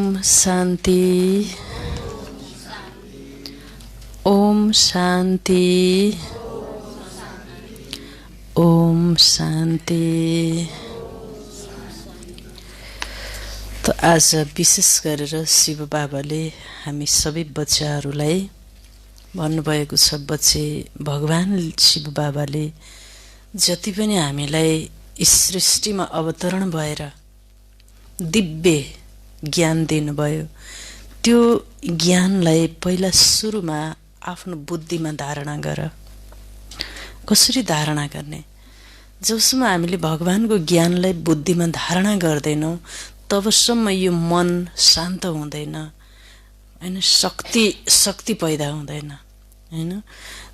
ओम शांति। ओम शांति। ओम शांति। तो आज विशेष गरेर शिव बाबाले हामी सबै बच्चाहरूलाई भन्नुभएको छ, बच्चे भगवान शिव बाबाले जति पनि हामीलाई यस सृष्टिमा अवतरण भएर दिव्य ज्ञान दिनुभयो, त्यो ज्ञानलाई पहिला सुरुमा आफ्नो बुद्धिमा धारणा गर। कसरी धारणा गर्ने? जबसम्म हामीले भगवानको ज्ञानलाई बुद्धिमा धारणा गर्दैनौँ तबसम्म यो मन शान्त हुँदैन, हैन? शक्ति पैदा हुँदैन, हैन?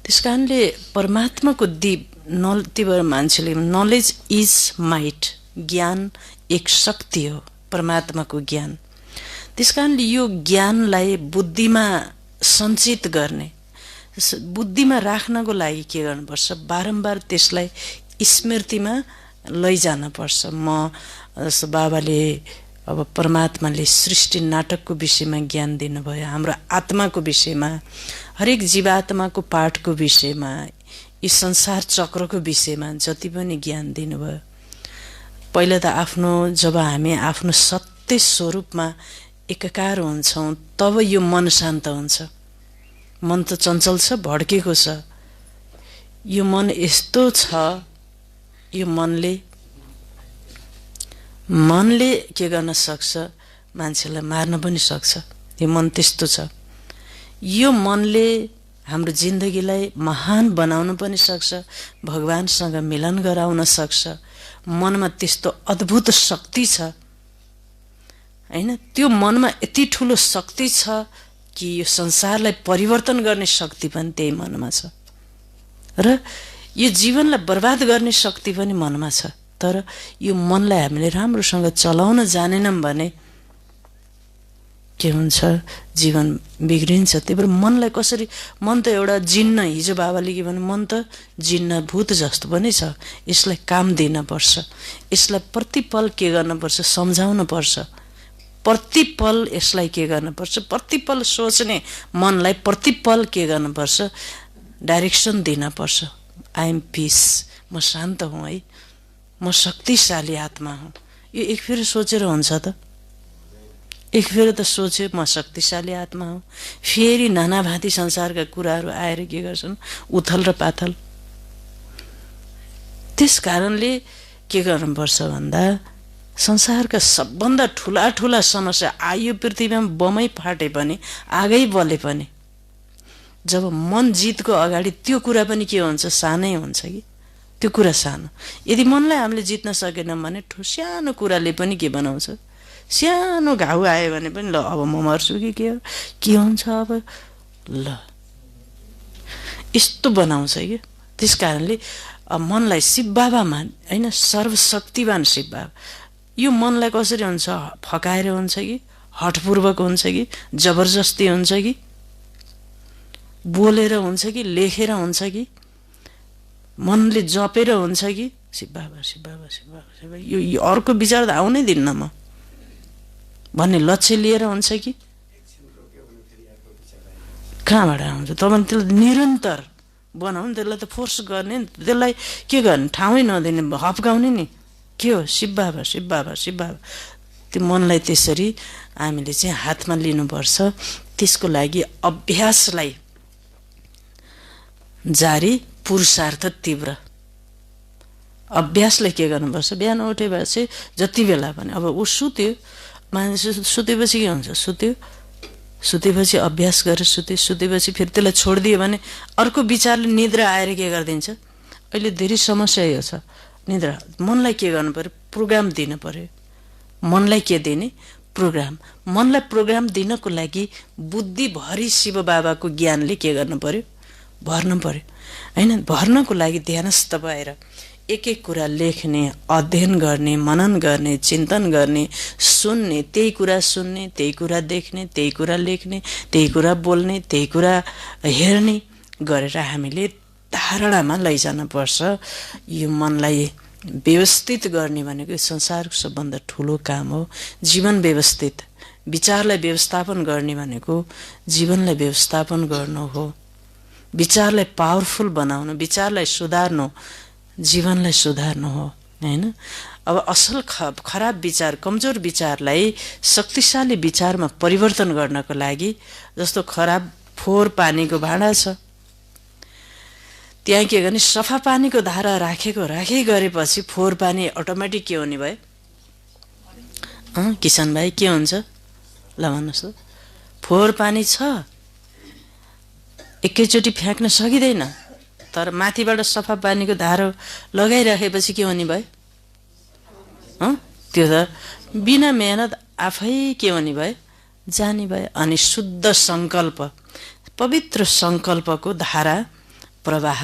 त्यसकारणले परमात्माको त्यही भएर मान्छेले नलेज इज माइट, ज्ञान एक शक्ति हो, परमात्माको ज्ञान। त्यसकारणले यो ज्ञानलाई बुद्धिमा सञ्चित गर्ने, बुद्धिमा राख्नको लागि के गर्नुपर्छ? बारम्बार त्यसलाई स्मृतिमा लैजान पर्छ। बाबाले अब परमात्माले सृष्टि नाटकको विषयमा ज्ञान दिनुभयो, हाम्रो आत्माको विषयमा, हरेक जीवात्माको पाठको विषयमा, यी संसार चक्रको विषयमा जति पनि ज्ञान दिनुभयो। पहिला त जब हामी आफ्नो सत्य स्वरूपमा एकाकार हुन्छौँ तब यो मन शान्त हुन्छ। मन त चञ्चल छ, भड्केको छ। यो मन यस्तो छ, यो मनले के गर्न सक्छ? मान्छेलाई मार्न पनि सक्छ। यो मन त्यस्तो छ। यो मनले हाम्रो जिन्दगीलाई महान बनाउन पनि सक्छ, भगवानसँग मिलन गराउन सक्छ। मनमा त्यस्तो अद्भुत शक्ति छ, हैन? त्यो मनमा यति ठुलो शक्ति छ कि यो संसारलाई परिवर्तन गर्ने शक्ति पनि त्यही मनमा छ, र यो जीवनलाई बर्बाद गर्ने शक्ति पनि मनमा छ। तर यो मनलाई हामीले राम्रोसँग चलाउन जानेनौँ भने के हुन्छ? जीवन बिग्रिन्छ। त्यही भएर मनलाई कसरी, मन त एउटा जिन्न, हिजो बाबाले के भन्नु, मन त जिन्न भूत जस्तो पनि छ, यसलाई काम दिन पर्छ, यसलाई प्रतिपल के गर्न पर्छ? सम्झाउन पर्छ। प्रतिपल यसलाई के गर्न पर्छ? प्रतिपल सोच्ने मनलाई प्रतिपल के गर्न पर्छ? डाइरेक्सन दिन पर्छ। आई एम पिस, म शान्त हुँ, है, म शक्तिशाली आत्मा हुँ। यो एक फेरि सोचेर हुन्छ त? एक फेरि त सोच्यो म शक्तिशाली आत्मा हुँ, फेरि नानाभाँती संसारका कुराहरू आएर के गर्छन्? उथल र पाथल। त्यस कारणले के गर्नुपर्छ भन्दा, संसारका सबभन्दा ठुला ठुला समस्या आयो, पृथ्वीमा बमै फाटे पनि, आगै बले पनि, जब मन जितको अगाडि त्यो कुरा पनि के हुन्छ? सानै हुन्छ कि त्यो कुरा सानो। यदि मनलाई हामीले जित्न सकेनौँ भने सानो कुराले पनि के बनाउँछ? सानो घाउ आयो भने पनि ल अब म मर्छु कि के हुन्छ अब, ल यस्तो बनाउँछ कि। त्यस कारणले मनलाई शिव बाबामा, हैन, सर्वशक्तिवान शिव बाबा, यो मनलाई कसरी हुन्छ? फकाएर हुन्छ कि, हठपूर्वक हुन्छ कि, जबरजस्ती हुन्छ कि, बोलेर हुन्छ कि, लेखेर हुन्छ कि, मनले जपेर हुन्छ कि, शिव बाबा शिव बाबा शिव बाबा शिव बाबा, यो अर्को विचार त आउनै दिन्न म भन्ने लक्ष्य लिएर हुन्छ कि कहाँबाट आउँछ? तपाईँ त्यसलाई निरन्तर बनाउनु, त्यसलाई त फोर्स गर्ने नि, त्यसलाई के गर्ने? ठाउँै नदिने, हप्काउने नि। के हो? शिव बाबा शिव बाबा शिव बाबा। त्यो मनलाई त्यसरी हामीले चाहिँ हातमा लिनुपर्छ। त्यसको लागि अभ्यासलाई जारी, पुरुषार्थ तीव्र। अभ्यासले के गर्नुपर्छ? बिहान उठेपछि जति बेला पनि, अब ऊ सुत्यो, मान्छे सुतेपछि के हुन्छ? सुतेपछि अभ्यास गरेर सुतेपछि फेरि त्यसलाई छोडिदियो भने अर्को विचारले निद्रा आएर के गरिदिन्छ? अहिले धेरै समस्या यो छ, निद्रा। मनलाई के गर्नु पर्यो? प्रोग्राम दिनु पर्यो। मनलाई के दिने? प्रोग्राम। मनलाई प्रोग्राम दिनको लागि बुद्धिभरि शिव बाबाको ज्ञानले के गर्नु पर्यो? भर्नु पर्यो, हैन? भर्नको लागि ध्यानस्थ भएर एक एक कुरा लेख्ने, अध्ययन गर्ने, मनन गर्ने, चिन्तन गर्ने, सुन्ने, त्यही कुरा सुन्ने, त्यही कुरा देख्ने, त्यही कुरा लेख्ने, त्यही कुरा बोल्ने, त्यही कुरा हेर्ने गरेर हामीले धारणामा लैजान पर्छ। यो मनलाई व्यवस्थित गर्ने भनेको संसारको सबभन्दा ठुलो काम हो। जीवन व्यवस्थित, विचारलाई व्यवस्थापन गर्ने भनेको जीवनलाई व्यवस्थापन गर्नु हो। विचारलाई पावरफुल बनाउनु, विचारलाई सुधार्नु, जीवनलाई सुधार्नु हो, हैन? अब असल खराब विचार, कमजोर विचारलाई शक्तिशाली विचारमा परिवर्तन गर्नको लागि, जस्तो खराब फोहोर पानीको भाँडा छ, त्यहाँ के गर्ने, सफा पानीको धारा राखै गरेपछि फोहोर पानी अटोमेटिक के हुने भयो? किसान भाइ के हुन्छ? ल भन्नुहोस् त। फोहोर पानी छ, एकैचोटि फ्याँक्न सकिँदैन, तर माथिबाट सफा पानीको धारो लगाइराखेपछि के हुने भयो? त्यो त बिना मेहनत आफै के हुने भयो? जाने भयो। अनि शुद्ध सङ्कल्प, पवित्र सङ्कल्पको धारा प्रवाह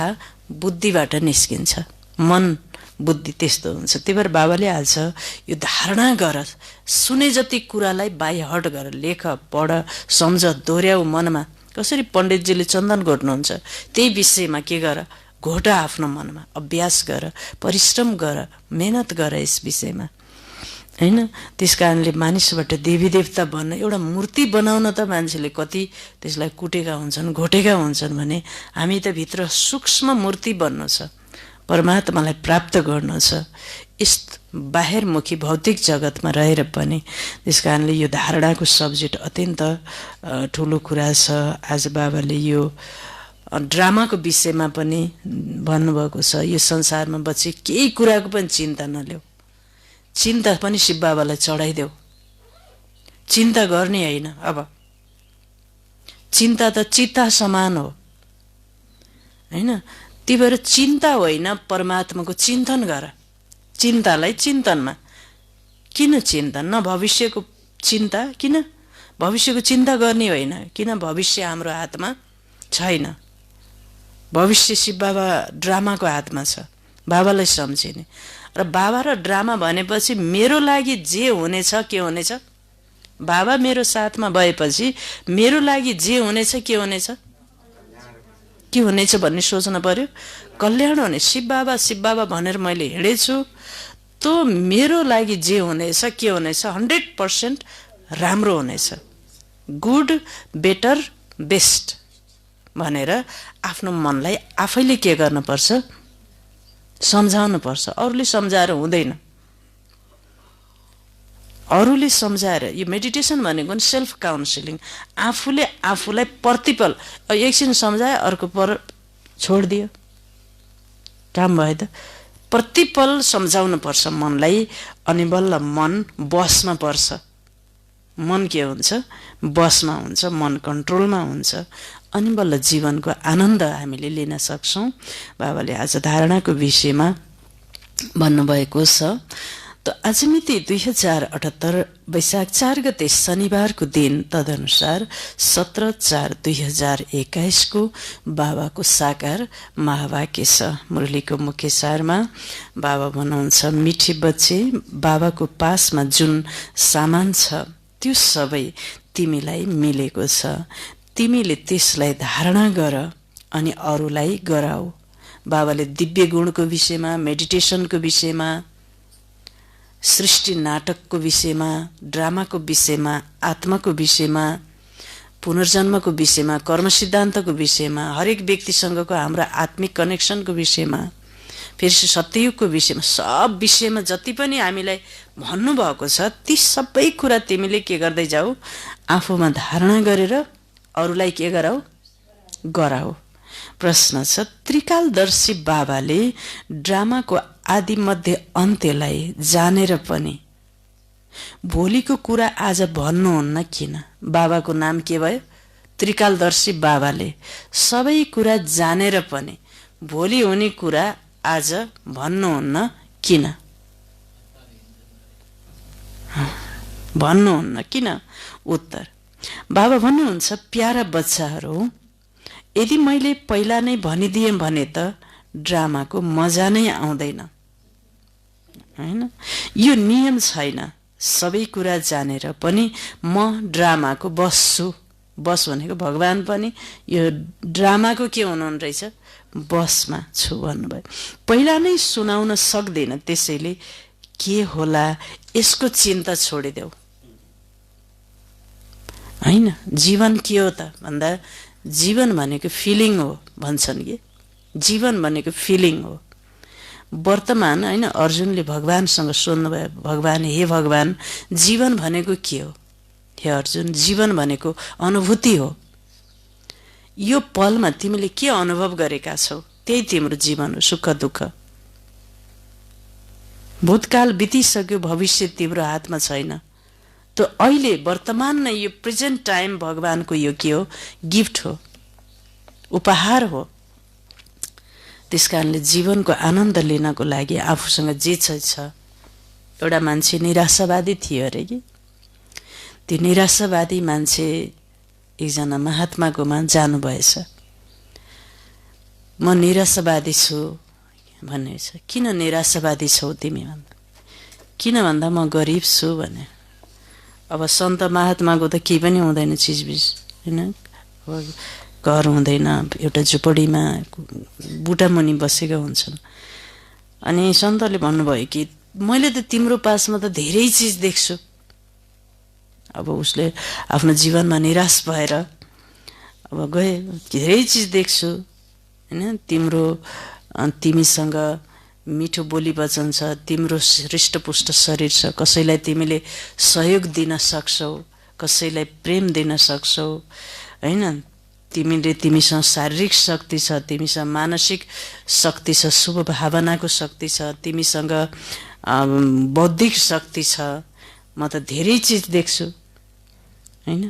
बुद्धिबाट निस्किन्छ। मन बुद्धि त्यस्तो हुन्छ। त्यही भएर बाबाले आज यो धारणा गर, सुने जति कुरालाई बाइहट गर, लेख, पढ, सम्झ, दोहोऱ्याउ मनमा। कसरी पण्डितजीले चन्दन घोट्नुहुन्छ त्यही विषयमा के गर, घोट आफ्नो मनमा, अभ्यास गर, परिश्रम गर, मेहनत गर यस विषयमा, हैन? त्यस कारणले मानिसबाट देवी देवता बन्न, एउटा मूर्ति बनाउन त मान्छेले कति त्यसलाई कुटेका हुन्छन्, घोटेका हुन्छन् भने हामी त भित्र सूक्ष्म मूर्ति बन्नु छ, परमात्मालाई प्राप्त गर्नु छ, यस बाहिरमुखी भौतिक जगतमा रहेर पनि। त्यस कारणले यो धारणाको सब्जेक्ट अत्यन्त ठुलो कुरा छ। आज बाबाले यो ड्रामाको विषयमा पनि भन्नुभएको छ। यो संसारमा बच्चे केही कुराको पनि चिन्ता नल्याऊ, चिन्ता पनि शिव बाबालाई चढाइदेऊ, चिन्ता गर्ने होइन। अब चिन्ता त चित्ता समान हो, हैन? त्यही भएर चिन्ता होइन, परमात्माको चिन्तन गर। चिन्तालाई चिन्तनमा, किन चिन्तन? न भविष्यको चिन्ता, किन भविष्यको चिन्ता गर्ने होइन, किन भविष्य हाम्रो हातमा छैन। भविष्य शिव बाबा ड्रामाको हातमा छ, बाबालाई सम्झिने। र बाबा र ड्रामा भनेपछि मेरो लागि जे हुनेछ, के हुनेछ? बाबा मेरो साथमा भएपछि मेरो लागि जे हुनेछ, के हुनेछ? के हुनेछ भन्ने सोच्न पर्यो। कल्याण हुने। शिव बाबा भनेर मैले हिँडेछु, त मेरो लागि जे हुनेछ, के हुनेछ? 100% राम्रो हुनेछ। गुड, बेटर, बेस्ट भनेर आफ्नो मनलाई आफैले के गर्नुपर्छ? सम्झाउनु पर्छ। अरूले सम्झाएर हुँदैन। अरूले सम्झाएर, यो मेडिटेसन भनेको नि सेल्फ काउन्सिलिङ। आफूले आफूलाई प्रतिपल एकछिन सम्झाए, अर्को पर छोडिदियो, काम भयो त। प्रतिपल सम्झाउनु पर्छ मनलाई, अनि बल्ल मन बसमा पर्छ। मन के हुन्छ? बसमा हुन्छ, मन कन्ट्रोलमा हुन्छ, अनि बल्ल जीवनको आनन्द हामीले लिन सक्छौँ। बाबाले आज धारणाको विषयमा भन्नुभएको छ। त आज मिति 2078 वैशाख 4 गते शनिबारको दिन, तदनुसार 17/4/2021 को बाबाको साकार महावाक्य छ। मुरलीको मुख्य सारमा बाबा भन्नुहुन्छ, मिठी बच्चे, बाबाको पासमा जुन सामान छ त्यो सबै तिमीलाई मिलेको छ। तिमीले त्यसलाई धारणा गर अनि अरूलाई गराऊ। बाबाले दिव्य गुणको विषयमा, मेडिटेसनको विषयमा, सृष्टि नाटकको विषयमा, ड्रामाको विषयमा, आत्माको विषयमा, पुनर्जन्मको विषयमा, कर्म सिद्धान्तको विषयमा, हरेक व्यक्तिसँगको हाम्रो आत्मिक कनेक्सनको विषयमा, फेरि सत्ययुगको विषयमा, सब विषयमा जति पनि हामीलाई भन्नुभएको छ ती सबै कुरा तिमीले के गर्दै जाऊ? आफूमा धारणा गरेर अरूलाई के गराऊ? गराऊ। प्रश्न छ, त्रिकालदर्शी बाबाले ड्रामाको आदि मध्य अन्त्यलाई जानेर पनि भोलिको कुरा आज भन्नुहुन्न किन? बाबाको नाम के भयो? त्रिकालदर्शी बाबाले सबै कुरा जानेर पनि भोलि हुने कुरा आज भन्नुहुन्न किन? भन्नुहुन्न किन? उत्तर, बाबा भन्नुहुन्छ, प्यारा बच्चाहरू, यदि मैले पहिला नै भनिदिएँ भने त ड्रामाको मजा नै आउँदैन, हैन? यो नियम छैन। सबै कुरा जानेर पनि म ड्रामाको बस छु। बस भनेको भगवान पनि यो ड्रामाको के हुनुहुन्न रहेछ? बसमा छु भन्नुभयो। पहिला नै सुनाउन सक्दैन, त्यसैले के होला यसको चिन्ता छोडिदेऊ। हैन। जीवन के हो त भन्दा जीवन भनेको फिलिङ हो भन्छन् कि, जीवन भनेको फिलिङ हो। वर्तमान हैन, अर्जुनले भगवानसँग सोध्नुभयो, भगवान हे भगवान जीवन भनेको के हो? हे अर्जुन जीवन भनेको अनुभूति हो। यो पलमा तिमीले के अनुभव गरेका छौ त्यही तिम्रो जीवन हो, सुख दुःख। भूतकाल बितिसक्यो, भविष्य तिम्रो हातमा छैन। त अहिले वर्तमान नै यो प्रेजेन्ट टाइम भगवानको यो के हो? गिफ्ट हो, उपहार हो। त्यसकारणले जीवनको आनन्द लिनको लागि आफूसँग जे छ। एउटा मान्छे निराशावादी थियो अरे कि, त्यो निराशावादी मान्छे एकजना महात्माकोमा जानुभएछ। म निराशावादी छु भन्ने छ। किन निराशावादी छौ तिमी भन्दा? किन भन्दा म गरिब छु भने। अब सन्त महात्माको त केही पनि हुँदैन, चिजबिज होइन, घर हुँदैन, एउटा झुपडीमा बुटामुनि बसेका हुन्छन्। अनि सन्तले भन्नुभयो कि मैले त तिम्रो पासमा त धेरै चिज देख्छु। अब उसले आफ्नो जीवनमा निराश भएर अब गए, धेरै चिज देख्छु होइन, तिमीसँग मिठो बोली वचन छ, तिम्रो हृष्टपुष्ट शरीर छ, कसैलाई तिमीले सहयोग दिन सक्छौ, कसैलाई प्रेम दिन सक्छौ होइन, तिमीसँग शारीरिक शक्ति छ, तिमीसँग मानसिक शक्ति छ, शुभ भावनाको शक्ति छ, तिमीसँग बौद्धिक शक्ति छ, म त धेरै चिज देख्छु होइन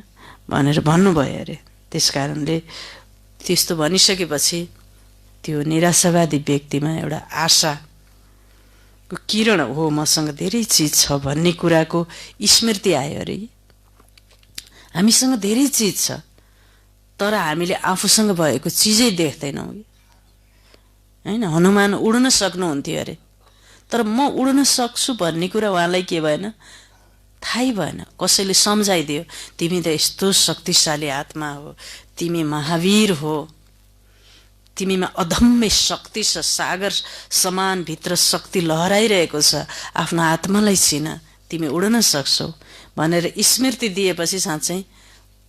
भनेर भन्नुभयो अरे। त्यस कारणले त्यस्तो भनिसकेपछि त्यो निराशावादी व्यक्तिमा एउटा आशाको किरण हो, मसँग धेरै चिज छ भन्ने कुराको स्मृति आयो अरे। हामीसँग धेरै चिज छ तर हामीले आफूसँग भएको चिजै देख्दैनौँ होइन। हनुमान उड्न सक्नुहुन्थ्यो अरे, तर म उड्न सक्छु भन्ने कुरा उहाँलाई के भएन, थाहै भएन। कसैले सम्झाइदियो तिमी त यस्तो शक्तिशाली आत्मा हो, तिमी महावीर हो, तिमीमा अदम्य शक्ति छ, सागर समान भित्र शक्ति लहराइरहेको छ, आफ्नो आत्मालाई चिन, तिमी उड्न सक्छौ भनेर स्मृति दिएपछि साँच्चै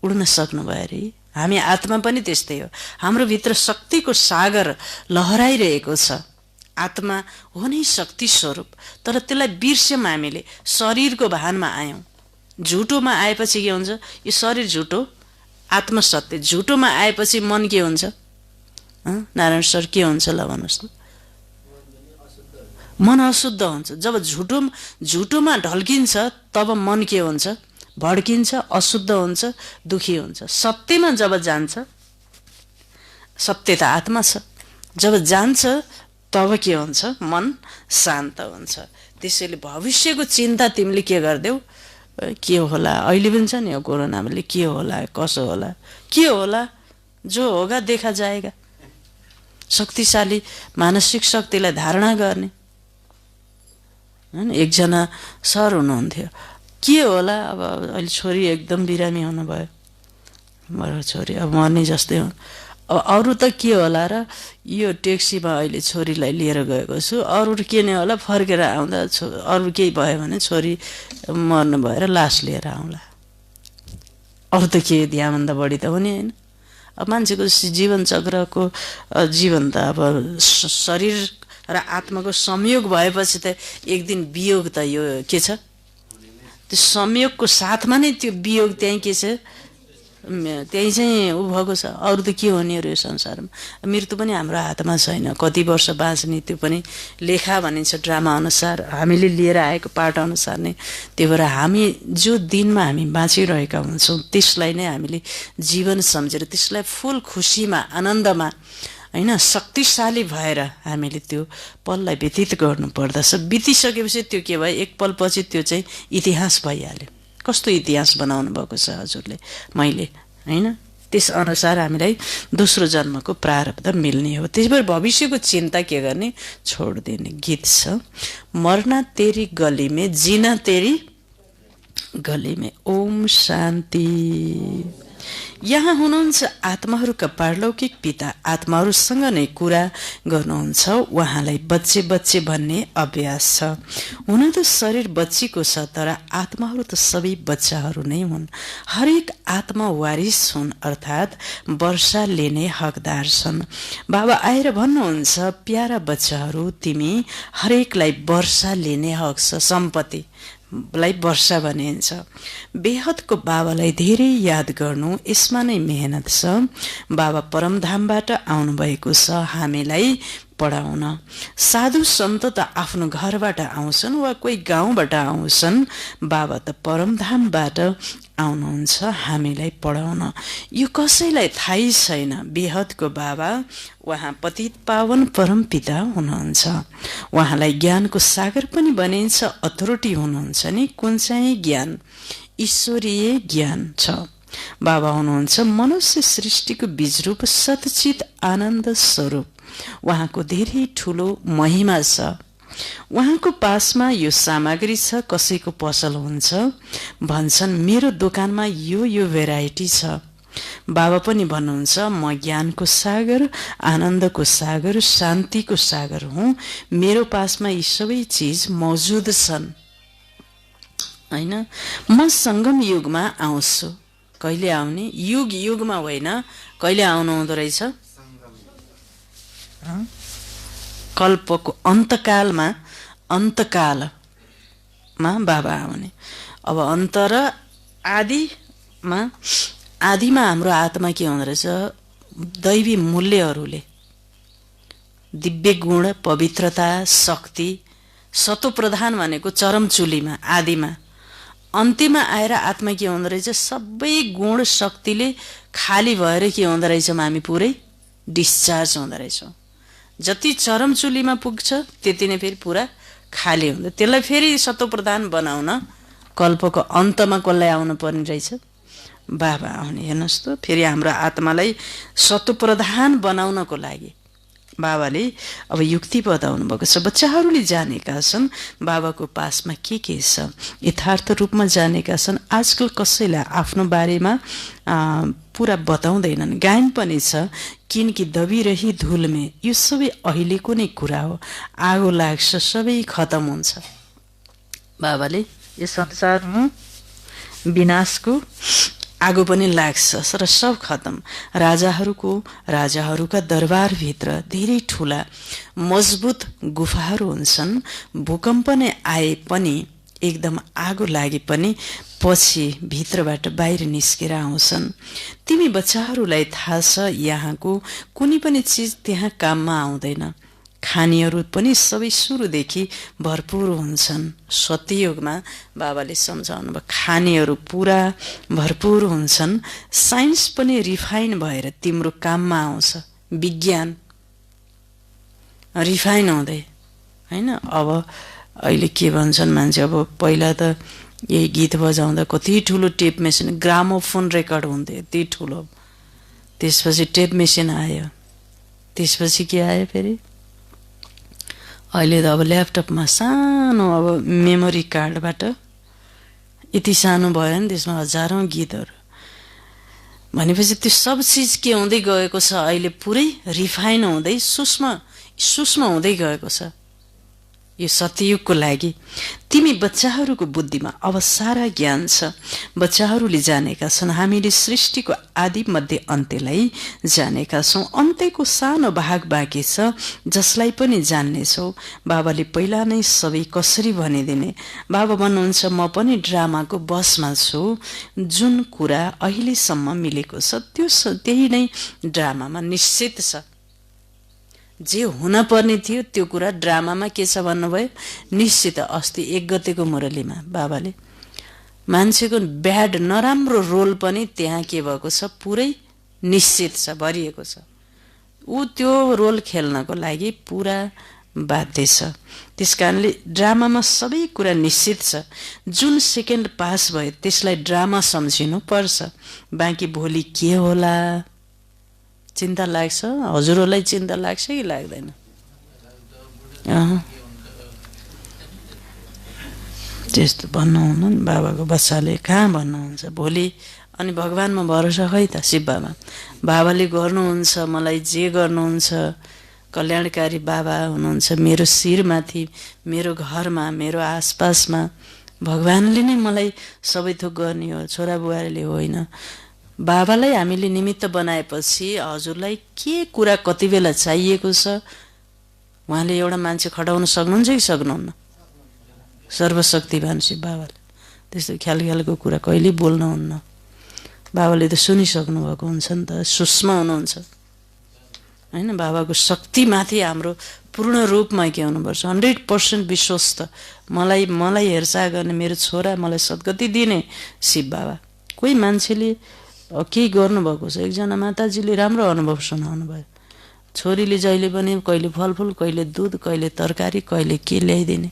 उड्न सक्नुभयो अरे। हामी आत्मा पनि त्यस्तै हो, हाम्रो भित्र शक्तिको सागर लहराइरहेको छ। आत्मा हो नै शक्ति स्वरूप, तर त्यसलाई बिर्स्यौँ हामीले, शरीरको भानमा आयौँ। झुटोमा आएपछि के हुन्छ? यो शरीर झुटो, आत्मा सत्य। झुटोमा आएपछि मन के हुन्छ? नारायण सर के हुन्छ ल भन्नुहोस् त? मन अशुद्ध हुन्छ। जब झुटोमा ढल्किन्छ तब मन के हुन्छ? भड्किन्छ, अशुद्ध हुन्छ, दुखी हुन्छ। सत्यमा जब जान्छ, सत्य त आत्मा छ, जब जान्छ तब के हुन्छ? मन शान्त हुन्छ। त्यसैले भविष्यको चिन्ता तिमीले के गरिदेऊ? के होला, अहिले पनि छ नि यो कोरोनाले, के होला, कसो होला, के होला, जो होगा देखा जाएगा। शक्तिशाली मानसिक शक्तिलाई धारणा गर्ने एकजना सर हुनुहुन्थ्यो। के होला अब अहिले छोरी एकदम बिरामी हुनुभयो, मेरो छोरी अब मर्ने जस्तै हो। अब अरू त के होला र, यो ट्याक्सीमा अहिले छोरीलाई लिएर गएको छु, अरू के नै होला, फर्केर आउँदा अरू केही भयो भने छोरी मर्नु भएर लास लिएर आउँला। अरू त के ध्यानभन्दा बढी त हुने होइन। अब मान्छेको जीवन चक्रको जीवन त अब शरीर र आत्माको संयोग भएपछि त एक दिन वियोग त यो के छ? त्यो संयोगको साथमा नै त्यो वियोग त्यहीँ के छ? त्यही चाहिँ ऊ भएको छ। अरू त के हुने यो संसारमा? मृत्यु पनि हाम्रो हातमा छैन, कति वर्ष बाँच्ने त्यो पनि लेखा भनिन्छ ड्रामा अनुसार, हामीले लिएर आएको पाठ अनुसार नै। त्यही भएर हामी जो दिनमा हामी बाँचिरहेका हुन्छौँ त्यसलाई नै हामीले जीवन सम्झेर, त्यसलाई फुल खुसीमा, आनन्दमा होइन, शक्तिशाली भएर हामीले त्यो पललाई व्यतीत गर्नुपर्दछ। बितिसकेपछि त्यो के भयो? एक पलपछि त्यो चाहिँ इतिहास भइहाल्यो। कस्तो इतिहास बनाउनु भएको छ हजुरले, मैले होइन? त्यस अनुसार हामीलाई दोस्रो जन्मको प्रारब्ध मिल्ने हो। त्यस भएर भविष्यको चिन्ता के गर्ने? छोडिदिने। गीत छ, मर्ना तेरी गली में, जीना तेरी गली में। ओम शान्ति। यहाँ हुनुहुन्छ आत्माहरूका पारलौकिक पिता, आत्माहरूसँग नै कुरा गर्नुहुन्छ। उहाँलाई बच्चे बच्चे भन्ने अभ्यास छ। हुन त शरीर बच्चीको छ, तर आत्माहरू त सबै बच्चाहरू नै हुन्। हरेक आत्मा वारिस हुन्, अर्थात् वर्षा लिने हकदार छन्। बाबा आएर भन्नुहुन्छ, प्यारा बच्चाहरू, तिमी हरेकलाई वर्षा लिने हक छ। सम्पत्ति लाई वर्षा भनिन्छ। बेहदको बाबालाई धेरै याद गर्नु, यसमा नै मेहनत छ। बाबा परमधामबाट आउनुभएको छ हामीलाई पढाउन। साधु सन्त त आफ्नो घरबाट आउँछन् वा कोही गाउँबाट आउँछन्। बाबा त परमधामबाट आउनुहुन्छ हामीलाई पढाउन। यो कसैलाई थाहै छैन। बेहदको बाबा उहाँ पतित पावन परमपिता हुनुहुन्छ। उहाँलाई ज्ञानको सागर पनि भनिन्छ। अथोरिटी हुनुहुन्छ नि। कुन चाहिँ ज्ञान? ईश्वरीय ज्ञान छ। बाबा हुनुहुन्छ मनुष्य सृष्टिको बीजरूप सतचित आनन्द स्वरूप। उहाँको धेरै ठुलो महिमा छ। उहाँको पासमा यो सामग्री छ। कसैको पसल हुन्छ, भन्छन् मेरो दोकानमा यो भेराइटी छ। बाबा पनि भन्नुहुन्छ, म ज्ञानको सागर, आनन्दको सागर, शान्तिको सागर हुँ। मेरो पासमा यी सबै चिज मौजुद छन्। हैन, म सङ्गम युगमा आउँछु। कहिले आउने? युग युगमा होइन, कहिले आउनु हुँदो रहेछ? कल्पको अन्तकालमा बाबा आउने। अब अन्त र आदिमा हाम्रो आत्मा के हुँदो रहेछ? दैवी मूल्यहरूले, दिव्य गुण, पवित्रता, शक्ति, सतोप्रधान भनेको चरमचुलीमा, आदिमा। अन्त्यमा आएर आत्मा के हुँदो रहेछ? सबै गुण शक्तिले खाली भएर के हुँदो रहेछौँ? हामी पुरै डिस्चार्ज हुँदो रहेछौँ। जति चरमचुलीमा पुग्छ त्यति नै फेरि पुरा खाली हुन्छ। त्यसलाई फेरि सतोप्रधान बनाउन कल्पको अन्तमा कसलाई आउनु पर्ने रहेछ? बाबा आउने। हेर्नुहोस् त, फेरि हाम्रो आत्मालाई सतोप्रधान बनाउनको लागि बाबाले अब युक्ति बताउनु भएको छ। बच्चाहरूले जानेका छन् बाबाको पासमा के छ, यथार्थ रूपमा जानेका छन्। आजकल कसैलाई आफ्नो बारेमा पुरा बताउँदैनन्। गायन पनि छ, किनकि दबिरही धुल में, यो सबै अहिलेको नै कुरा हो। आगो लाग्छ, सबै खतम हुन्छ। बाबाले यो संसारमा विनाशको आगो पनि लाग्छ र सब खतम। राजाहरूका दरबारभित्र धेरै ठूला मजबुत गुफाहरू हुन्छन्। भूकम्प नै आए पनि, एकदम आगो लागे पनि पछि भित्रबाट बाहिर निस्केर आउँछन्। तिमी बच्चाहरूलाई थाहा छ, यहाँको कुनै पनि चिज त्यहाँ काममा आउँदैन। खानीहरू पनि सबै सुरुदेखि भरपूर हुन्छन्। सत्ययुगमा बाबाले सम्झाउनु भयो, खानीहरू पुरा भरपूर हुन्छन्। साइन्स पनि रिफाइन भएर तिम्रो काममा आउँछ। विज्ञान रिफाइन हुँदै, हैन? अब अहिले के भन्छन् मान्छे, अब पहिला त यही गीत बजाउँदा कति ठुलो टेप मेसिन, ग्रामोफोन रेकर्ड हुन्थ्यो, यति ठुलो। त्यसपछि टेप मेसिन आयो, त्यसपछि के आयो फेरि? अहिले त अब ल्यापटपमा सानो, अब मेमोरी कार्डबाट यति सानो भयो नि, त्यसमा हजारौं गीतहरू। भनेपछि त्यो सब चिज के हुँदै गएको छ? अहिले पुरै रिफाइन हुँदै सूक्ष्म हुँदै गएको छ। यो सत्ययुगको लागि तिमी बच्चाहरूको बुद्धिमा अब सारा ज्ञान छ। बच्चाहरूले जानेका छन् हामीले सृष्टिको आदि मध्य अन्त्यलाई जानेका छौं। अन्त्यको सानो भाग बाँकी छ, जसलाई पनि जान्नेछौँ। बाबाले पहिला नै सबै कसरी भनिदिने। बाबा भन्नुहुन्छ, म पनि ड्रामाको बसमा छु। जुन कुरा अहिलेसम्म मिलेको छ त्यही नै ड्रामामा निश्चित छ। जे हुन पर्ने थियो त्यो कुरा ड्रामामा के छ भन्नुभयो? निश्चित। अस्ति 1 गतेको मुरलीमा बाबाले मान्छेको ब्याड, नराम्रो रोल पनि त्यहाँ के भएको छ? पुरै निश्चित छ, भरिएको छ। ऊ त्यो रोल खेल्नको लागि पुरा बाध्य छ। त्यसकारणले ड्रामामा सबै कुरा निश्चित छ। जुन सेकेन्ड पास भयो त्यसलाई ड्रामा सम्झिनु पर्छ। बाँकी भोलि के होला चिन्ता लाग्छ? हजुरहरूलाई चिन्ता लाग्छ कि लाग्दैन? त्यस्तो भन्नुहुन्न नि बाबाको बच्चाले, कहाँ भन्नुहुन्छ? भोलि अनि भगवानमा भरोसा खै त शिवबाबा बाबाले गर्नुहुन्छ मलाई जे गर्नुहुन्छ कल्याणकारी बाबा हुनुहुन्छ मेरो शिरमाथि मेरो घरमा मेरो आसपासमा भगवानले नै मलाई सबै थोक गर्ने हो छोरा बुहारीले होइन बाबालाई हामीले निमित्त बनाएपछि हजुरलाई के कुरा कति बेला चाहिएको छ उहाँले एउटा मान्छे खटाउन सक्नुहुन्छ कि सक्नुहुन्न सर्वशक्तिवान शिव बाबाले त्यस्तो ख्यालको कुरा कहिल्यै बोल्नुहुन्न बाबाले त सुनिसक्नु भएको हुन्छ नि त सूक्ष्म हुनुहुन्छ हैन बाबाको शक्तिमाथि हाम्रो पूर्ण रूपमा के हुनुपर्छ 100% विश्वस्त मलाई हेरचाह गर्ने मेरो छोरा मलाई सद्गति दिने शिव बाबा कोही मान्छेले केही गर्नुभएको छ एकजना माताजीले राम्रो अनुभव सुनाउनु भयो छोरीले जहिले पनि कहिले फलफुल कहिले दुध कहिले तरकारी कहिले के ल्याइदिने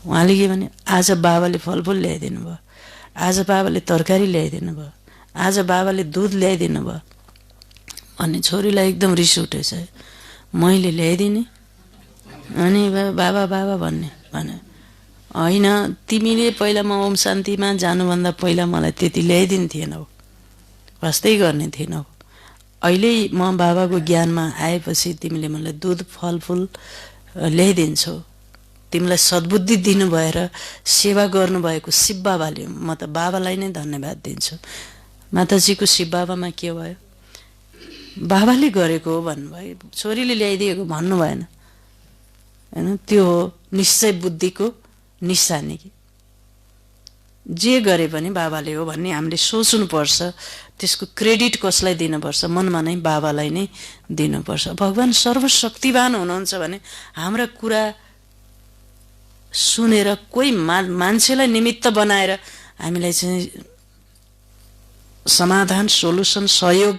उहाँले के भने आज बाबाले फलफुल ल्याइदिनु भयो आज बाबाले तरकारी ल्याइदिनु भयो आज बाबाले दुध ल्याइदिनु भयो अनि छोरीलाई एकदम रिस उठेछ मैले ल्याइदिने अनि बाबा बाबा भन्ने भने होइन तिमीले पहिला म ओम शान्तिमा जानुभन्दा पहिला मलाई त्यति ल्याइदिन्थेनौ वास्तै गर्ने थिएनौ अहिले म बाबाको ज्ञानमा आएपछि तिमीले मलाई दुध फलफुल ल्याइदिन्छौ तिमीलाई सद्बुद्धि दिनु भएर सेवा गर्नुभएको शिव बाबाले म त बाबालाई नै धन्यवाद दिन्छु माताजीको शिव बाबामा के भयो बाबाले गरेको हो भन्नुभयो छोरीले ल्याइदिएको भन्नु भएन हैन त्यो हो निश्चय बुद्धिको निशानी जे गरे पनि बाबाले हो भन्ने हामीले सोच्नुपर्छ त्यसको क्रेडिट कसलाई दिनुपर्छ मनमा नै बाबालाई नै दिनुपर्छ भगवान सर्वशक्तिवान हुनुहुन्छ भने हाम्रा कुरा सुनेर कोही मान्छेलाई निमित्त बनाएर हामीलाई चाहिँ समाधान सोलुसन सहयोग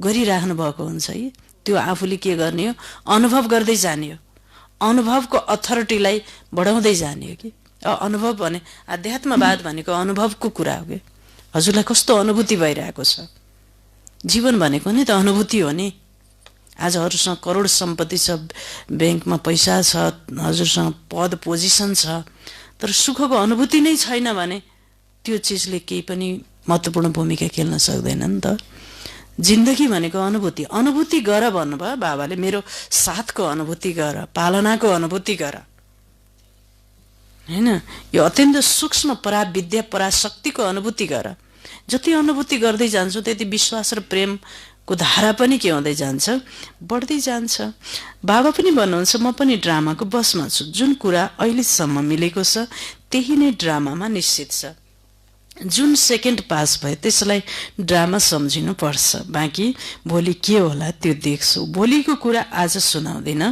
गरिराख्नु भएको हुन्छ है त्यो आफूले के गर्ने हो अनुभव गर्दै जाने हो अनुभवको अथोरिटीलाई बढाउँदै जाने हो कि अनुभव भने अध्यात्मवाद भनेको अनुभवको कुरा हो कि हजुरलाई कस्तो अनुभूति भइरहेको छ जीवन भनेको नि त अनुभूति हो नि आज हजुरसँग करोड सम्पत्ति छ ब्याङ्कमा पैसा छ हजुरसँग पद पोजिसन छ तर सुखको अनुभूति नै छैन भने त्यो चिजले केही पनि महत्त्वपूर्ण भूमिका खेल्न सक्दैन नि त जिन्दगी भनेको अनुभूति गर भन्नुभयो बाबाले मेरो साथको अनुभूति गर पालनाको अनुभूति गर हैन यो अत्यन्त सूक्ष्म पराविद्या पराशक्तिको अनुभूति गर जति अनुभूति गर्दै जान्छौ त्यति विश्वास र प्रेमको धारा पनि के हुँदै जान्छ बढ्दै जान्छ बाबा पनि भन्नुहुन्छ म पनि ड्रामाको बसमा छु जुन कुरा अहिलेसम्म मिलेको छ त्यही नै ड्रामामा निश्चित छ जुन सेकेन्ड पास भयो त्यसलाई ड्रामा सम्झिनु पर्छ बाँकी भोलि के होला त्यो देख्छु भोलिको कुरा आज सुनाउँदिन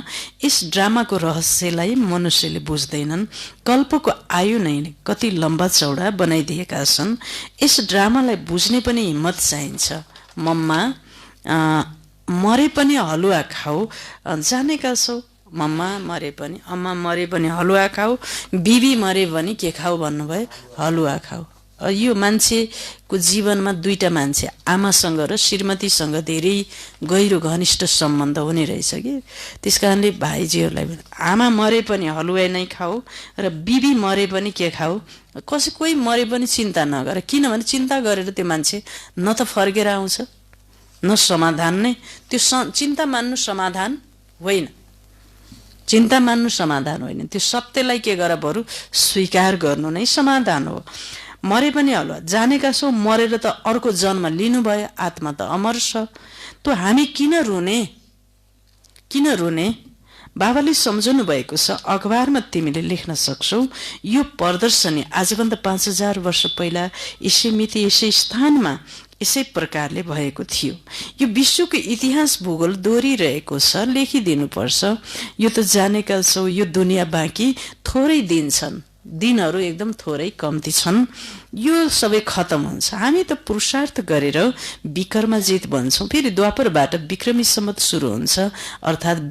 यस ड्रामाको रहस्यलाई मनुष्यले बुझ्दैनन् कल्पको आयु नै कति लम्बा चौडा बनाइदिएका छन् यस ड्रामालाई बुझ्ने पनि हिम्मत चाहिन्छ मम्मा मरे पनि हलुवा खाऊ जानेका छौ मम्मा मरे पनि अम्मा मरे पनि हलुवा खाऊ बिबी मरे पनि के खाऊ भन्नुभयो हलुवा खाऊ यो मान्छेको जीवनमा दुईटा मान्छे आमासँग र श्रीमतीसँग धेरै गहिरो घनिष्ठ सम्बन्ध हुने रहेछ कि त्यसकारणले भाइजीहरूलाई आमा मरे पनि हलुवा नै खाऊ र बिबी मरे पनि के खाऊ कोही मरे पनि चिन्ता नगर किनभने चिन्ता गरेर त्यो मान्छे न त फर्केर आउँछ न समाधान नै त्यो चिन्ता मान्नु समाधान होइन चिन्ता मान्नु समाधान होइन त्यो सत्यलाई के गर बरु स्वीकार गर्नु नै समाधान हो मरे पनि हलुवा जानेका छौ मरेर त अर्को जन्म लिनु भयो आत्मा त अमर छ त्यो हामी किन रुने बाबाले सम्झाउनु भएको छ अखबारमा तिमीले लेख्न सक्छौ यो प्रदर्शनी आजभन्दा 5000 वर्ष पहिला यसै मिति यसै स्थानमा यसै प्रकारले भएको थियो यो विश्वको इतिहास भूगोल दोहोरिरहेको छ लेखिदिनुपर्छ यो त जानेका छौ यो दुनिया बाँकी थोरै दिन छन् दिनहरू एकदम थोरै कम्ती छन् यो सबै खतम हुन्छ हामी त पुरुषार्थ गरेर विकर्मजित बन्छौँ फेरि द्वापरबाट विक्रमी सम्मत सुरु हुन्छ अर्थात्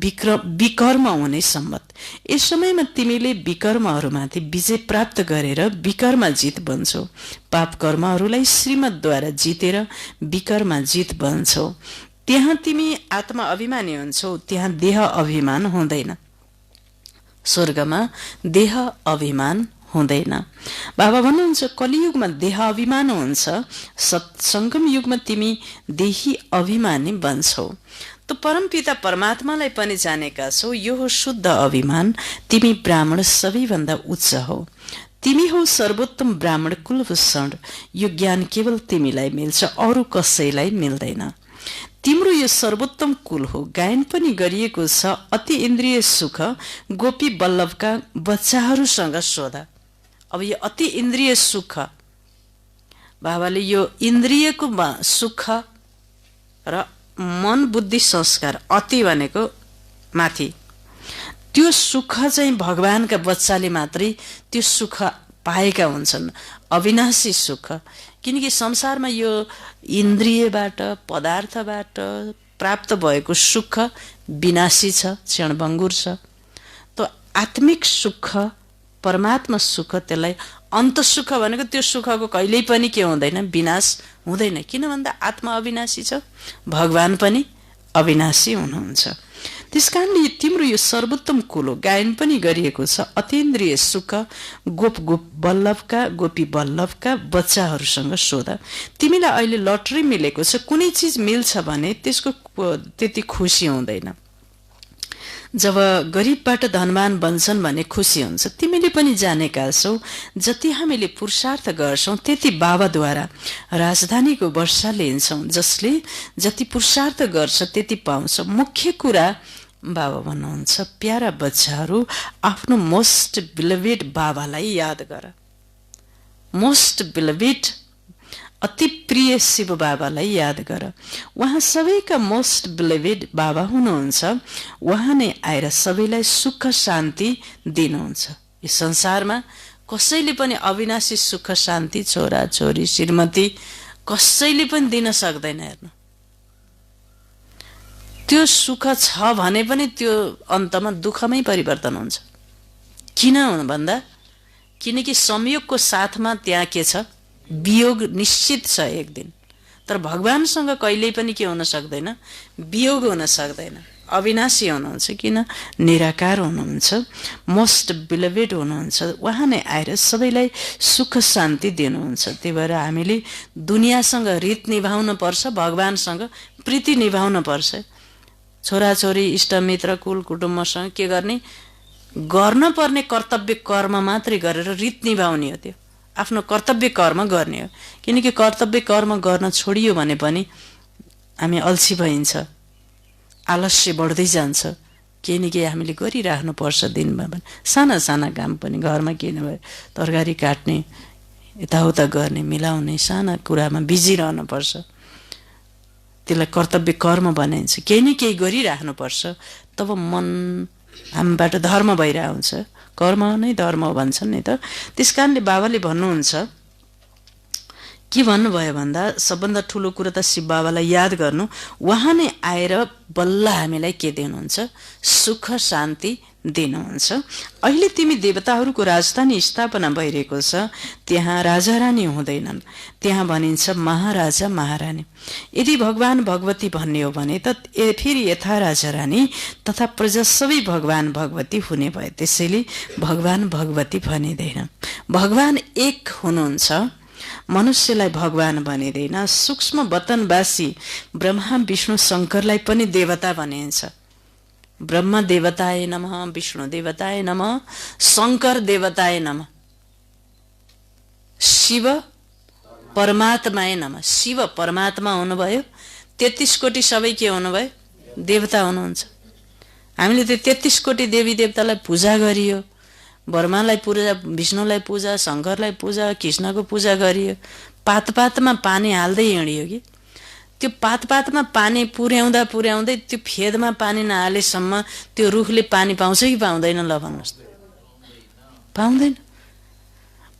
विकर्म हुने सम्मत यस समयमा तिमीले विकर्महरूमाथि विजय प्राप्त गरेर विकर्मजित बन्छौ पाप कर्महरूलाई श्रीमतद्वारा जितेर विकर्मजित बन्छौ त्यहाँ तिमी आत्मा अभिमानी हुन्छौ त्यहाँ देह अभिमान हुँदैन स्वर्गमा देह अभिमान हुँदैन। बाबा भन्नुहुन्छ कलियुगमा देह अभिमान हुन्छ, सत्सङ्गम युगमा तिमी देही अभिमानी बन्छौ। त परमपिता परमात्मालाई पनि जानेका छौ, यो हो शुद्ध अभिमान, तिमी ब्राह्मण सबैभन्दा उच्च हौ, तिमी हौ सर्वोत्तम ब्राह्मण कुलभूषण, यो ज्ञान केवल तिमीलाई मिल्छ, अरू कसैलाई मिल्दैन। तिम्रो यो सर्वोत्तम कुल हो, गायन पनि गरिएको छ, अति इन्द्रिय सुख गोपी बल्लभका बच्चाहरूसँग सोध। अब यो अति इन्द्रिय सुख, बाबाले यो इन्द्रियको सुख र मन बुद्धि संस्कार, अति भनेको माथि, त्यो सुख चाहिँ भगवानका बच्चाले मात्रै त्यो सुख पाएका हुन्छन्, अविनाशी सुख। किनकि संसारमा यो इन्द्रियबाट पदार्थबाट प्राप्त भएको सुख विनाशी छ, क्षणभङ्गुर छ। त आत्मिक सुख परमात्मा सुख, त्यसलाई अन्त सुख भनेको त्यो सुखको कहिल्यै पनि के हुँदैन, विनाश हुँदैन। किन भन्दा आत्मा अविनाशी छ, भगवान पनि अविनाशी हुनुहुन्छ। त्यसकारणले तिम्रो यो सर्वोत्तम कुलो गायन पनि गरिएको छ, अतीन्द्रिय सुख गोपी बल्लभका बच्चाहरूसँग सोध। तिमीलाई अहिले लटरी मिलेको छ, कुनै चिज मिल्छ भने त्यसको त्यति खुसी हुँदैन। जब गरिबबाट धनवान बन्छन् भने खुसी हुन्छ। तिमीले पनि जानेका छौ, जति हामीले पुरुषार्थ गर्छौं त्यति बाबाद्वारा राजधानीको वर्षा लिन्छौं, जसले जति पुरुषार्थ गर्छ त्यति पाउँछ। मुख्य कुरा बाबा भन्नुहुन्छ, प्यारा बच्चाहरू आफ्नो मोस्ट बिलभेड बाबालाई याद गर। मोस्ट बिलभेड अति प्रिय शिव बाबालाई याद गर। उहाँ सबैका मोस्ट बिलभेड बाबा हुनुहुन्छ। उहाँ नै आएर सबैलाई सुख शान्ति दिनुहुन्छ। यो संसारमा कसैले पनि अविनाशी सुख शान्ति छोरा छोरी श्रीमती कसैले पनि दिन सक्दैन। हेर्नु, त्यो सुख छ भने पनि त्यो अन्तमा दुःखमै परिवर्तन हुन्छ। किन भन्दा, किनकि संयोगको साथमा त्यहाँ के छ, वियोग निश्चित छ एक दिन। तर भगवानसँग कहिल्यै पनि के हुन सक्दैन, वियोग हुन सक्दैन। अविनाशी हुनुहुन्छ, किन निराकार हुनुहुन्छ, मोस्ट बिलभेड हुनुहुन्छ। उहाँ नै आएर सबैलाई सुख शान्ति दिनुहुन्छ। त्यही भएर हामीले दुनियाँसँग रित निभाउन पर्छ, भगवानसँग प्रीति निभाउन पर्छ। छोराछोरी इष्टमित्र कुल कुटुम्बसँग के गर्ने, गर्न पर्ने कर्तव्य कर्म मात्रै गरेर रित निभाउने हो। त्यो आफ्नो कर्तव्य कर्म गर्ने हो। किनकि कर्तव्य कर्म गर्न छोडियो भने पनि हामी अल्छी भइन्छ, आलस्य बढ्दै जान्छ। किनकि हामीले गरिराख्नुपर्छ दिनमा पनि साना साना काम पनि, घरमा के नभए तरकारी काट्ने, यताउता गर्ने, मिलाउने साना कुरामा बिजी रहनुपर्छ। त्यसलाई कर्तव्य कर्म भनिन्छ। केही न केही गरिराख्नुपर्छ, तब मन हामीबाट धर्म भइरहेको हुन्छ। कर्म नै धर्म हो भन्छन् नि त। त्यसकारणले बाबाले भन्नुहुन्छ, के भन्नुभयो भन्दा, सबभन्दा ठुलो कुरो त शिव बाबालाई याद गर्नु। उहाँ नै आएर बल्ल हामीलाई के दिनुहुन्छ, सुख शान्ति दिनुहुन्छ। अहिले तिमी देवताहरूको राजधानी स्थापना भइरहेको छ, त्यहाँ राजा रानी हुँदैनन्, त्यहाँ भनिन्छ महाराजा महारानी। यदि भगवान भगवती भन्ने हो भने त फेरि यथा राजा रानी तथा प्रजा सबै भगवान भगवती हुने भए। त्यसैले भगवान भगवती भनिँदैन। भगवान एक हुनुहुन्छ, मनुष्यलाई भगवान भनिँदैन। सूक्ष्म वतनवासी ब्रह्मा विष्णु शङ्करलाई पनि देवता भनिन्छ। ब्रह्म देवताय नमः, विष्णु देवताय नमः, शङ्कर देवताय नमः, शिव परमात्माय नमः। शिव परमात्मा हुनुभयो, 33 कोटी सबै के हुनुभयो, देवता हुनुहुन्छ। हामीले त्यो 33 कोटी देवी देवतालाई पूजा गरियो। ब्रह्मालाई पूजा, विष्णुलाई पूजा, शङ्करलाई पूजा, कृष्णको पूजा गरियो। पात पातमा पानी हाल्दै हिँडियो कि त्यो पात पातमा पानी पुर्याउँदा पुर्याउँदै त्यो फेदमा पानी नहालेसम्म त्यो रुखले पानी पाउँछ कि पाउँदैन, ल भन्नुहोस्। पाउँदैन।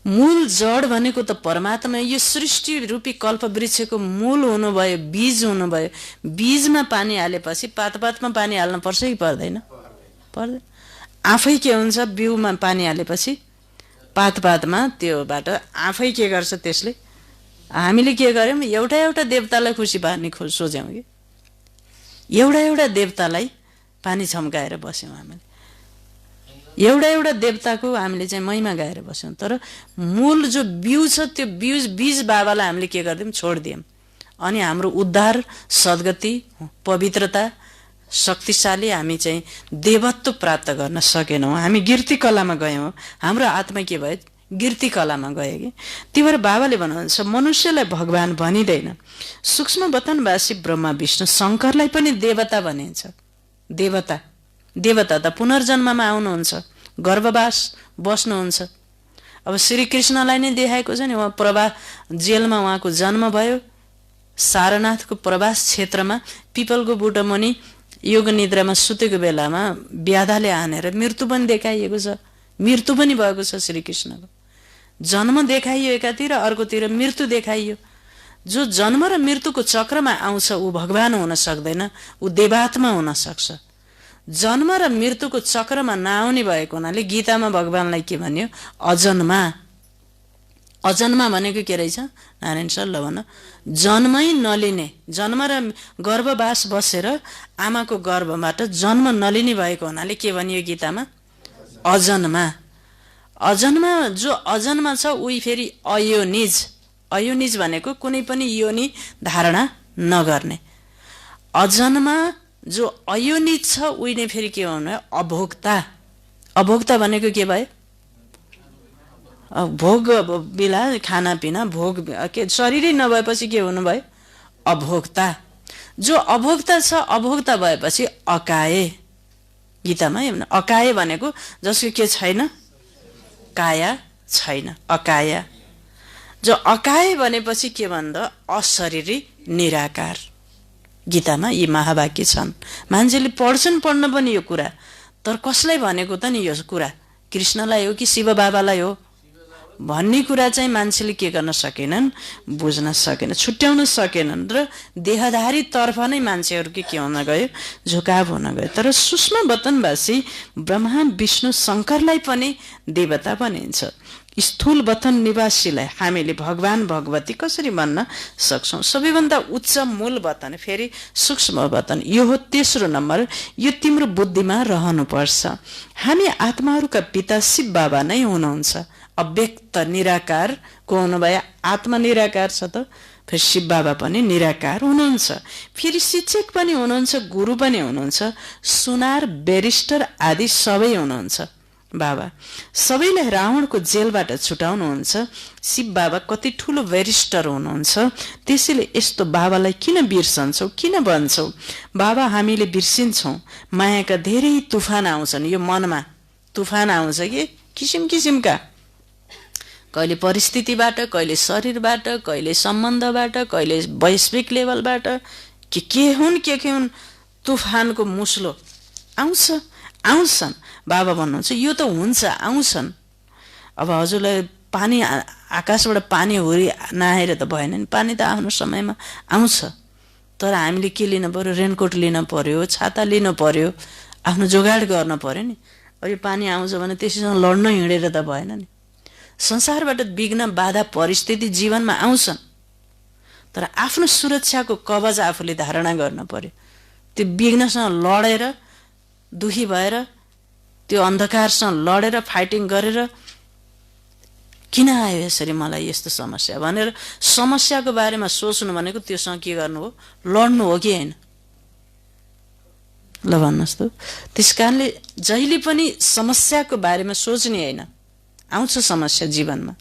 मूल जड भनेको त परमात्मा। यो सृष्टि रूपी कल्प वृक्षको मूल हुनुभयो, बीज हुनुभयो। बीजमा पानी हालेपछि पात पातमा पानी हाल्न पर्छ कि पर्दैन, पर्दैन। आफै के हुन्छ, बिउमा पानी हालेपछि पात पातमा त्योबाट आफै के गर्छ, त्यसले। हामीले के गर्यौँ, एउटा एउटा देवतालाई खुसी पार्ने सोच्यौँ कि एउटा एउटा देवतालाई पानी छम्काएर बस्यौँ हामीले। एउटा एउटा देवताको हामीले चाहिँ महिमा गाएर बस्यौँ, तर मूल जो बिउ छ त्यो बीज बाबालाई हामीले के गरिदियौँ, छोडिदियौँ। अनि हाम्रो उद्धार, सद्गति, पवित्रता, शक्तिशाली हामी चाहिँ देवत्व प्राप्त गर्न सकेनौँ। हामी गिर्ती कलामा गयौँ, हाम्रो आत्मा के भयो, गिर्ती कलामा गयो कि। त्यही भएर बाबाले भन्नुहुन्छ मनुष्यलाई भगवान भनिँदैन, सूक्ष्म वतनवासी ब्रह्मा विष्णु शङ्करलाई पनि देवता भनिन्छ। देवता त पुनर्जन्ममा आउनुहुन्छ, गर्भवास बस्नुहुन्छ। अब श्री कृष्णलाई नै देखाएको छ नि, उहाँ जेलमा उहाँको जन्म भयो, सारनाथको प्रवास क्षेत्रमा पिपलको बुटो मुनि योग निद्रामा सुतेको बेलामा व्याधाले हानेर मृत्यु पनि देखाइएको छ। मृत्यु पनि भएको छ श्रीकृष्णको। जन्म देखाइयो एकातिर, अर्कोतिर मृत्यु देखाइयो। जो जन्म र मृत्युको चक्रमा आउँछ ऊ भगवान हुन सक्दैन, ऊ देवात्मा हुन सक्छ। जन्म र मृत्युको चक्रमा नआउने भएको हुनाले गीतामा भगवानलाई के भन्यो, अजन्मा। अजन्मा भनेको के रहेछ नारायण सर, ल भन। जन्मै नलिने, जन्म र गर्भवास बसेर आमाको गर्भबाट जन्म नलिने भएको हुनाले के भनियो गीतामा, अजन्मा। अजन्मा, जो अजन्मा छ उही फेरि अयोनिज। अयोनिज भनेको कुनै पनि योनि धारणा नगर्ने। अजन्मा जो अयोनिज छ उही नै फेरि के भन्नु, अभोक्ता। अभोक्ता भनेको के भयो, भोग बिला खानापिना भोग के शरीरै नभएपछि के हुनुभयो, अभोक्ता। जो अभोक्ता छ, अभोक्ता भएपछि अकाए। गीतामा अकाए भनेको जसको के छैन, काया छैन, अकाया। जो अकाए भनेपछि के भन्दा अशरीरी निराकार। गीतामा यी महावाक्य छन्। मान्छेले पढ्न पनि यो कुरा, तर कसलाई भनेको त नि यो कुरा, कृष्णलाई हो कि शिव बाबालाई हो भन्ने कुरा चाहिँ मान्छेले के गर्न सकेनन्, बुझ्न सकेन, छुट्याउन सकेनन्। र देहधारी तर्फ नै मान्छेहरू के हुन गयो, झुकाव हुन गयो। तर सूक्ष्म वतनवासी ब्रह्मा विष्णु शङ्करलाई पनि देवता भनिन्छ। स्थूल वतन निवासीलाई हामीले भगवान भगवती कसरी भन्न सक्छौँ? सबैभन्दा उच्च मूल वतन फेरि सूक्ष्म वतन, यो हो तेस्रो नम्बर। यो तिम्रो बुद्धिमा रहनुपर्छ। हामी आत्माहरूका पिता शिव बाबा नै हुनुहुन्छ। अव्यक्त निराकार को हुनुभयो, आत्मा निराकार छ त, फेरि शिव बाबा पनि निराकार हुनुहुन्छ। फेरि शिक्षक पनि हुनुहुन्छ, गुरु पनि हुनुहुन्छ, सुनार, बेरिस्टर आदि सबै हुनुहुन्छ बाबा। सबैलाई रावणको जेलबाट छुटाउनुहुन्छ। शिव बाबा कति ठुलो बेरिस्टर हुनुहुन्छ। त्यसैले यस्तो बाबालाई किन बिर्सन्छौ, किन भन्छौ? बाबा हामीले बिर्सिन्छौँ। मायाका धेरै तुफान आउँछन्, यो मनमा तुफान आउँछ कि किसिम किसिमका, कहिले परिस्थितिबाट, कहिले शरीरबाट, कहिले सम्बन्धबाट, कहिले वैश्विक लेभलबाट, के हुन् तुफानको मुस्लो आउँछन्। बाबा भन्नुहुन्छ यो त हुन्छ, आउँछन्। अब हजुरलाई पानी आकाशबाट पानी हुरी नआएर त भएन नि, पानी त आफ्नो समयमा आउँछ। तर हामीले के लिनु पर्यो, रेनकोट लिनु पर्यो, छाता लिनु पर्यो, आफ्नो जोगाड गर्न पर्यो नि। अब यो पानी आउँछ भने त्यसैसँग लड्न हिँडेर त भएन नि। संसारबाट विघ्न बाधा परिस्थिति जीवनमा आउँछन्, तर आफ्नो सुरक्षाको कवच आफूले धारणा गर्न पर्यो। त्यो विघ्नसँग लडेर, दुखी भएर, त्यो अन्धकारसँग लडेर, फाइटिङ गरेर किन आयो यसरी मलाई यस्तो समस्या भनेर समस्याको बारेमा सोच्नु भनेको त्योसँग के गर्नु हो, लड्नु हो कि होइन? ल भन्नुहोस् त। त्यस कारणले जहिले पनि समस्याको बारेमा सोच्ने होइन। आउँछ समस्या जीवनमा,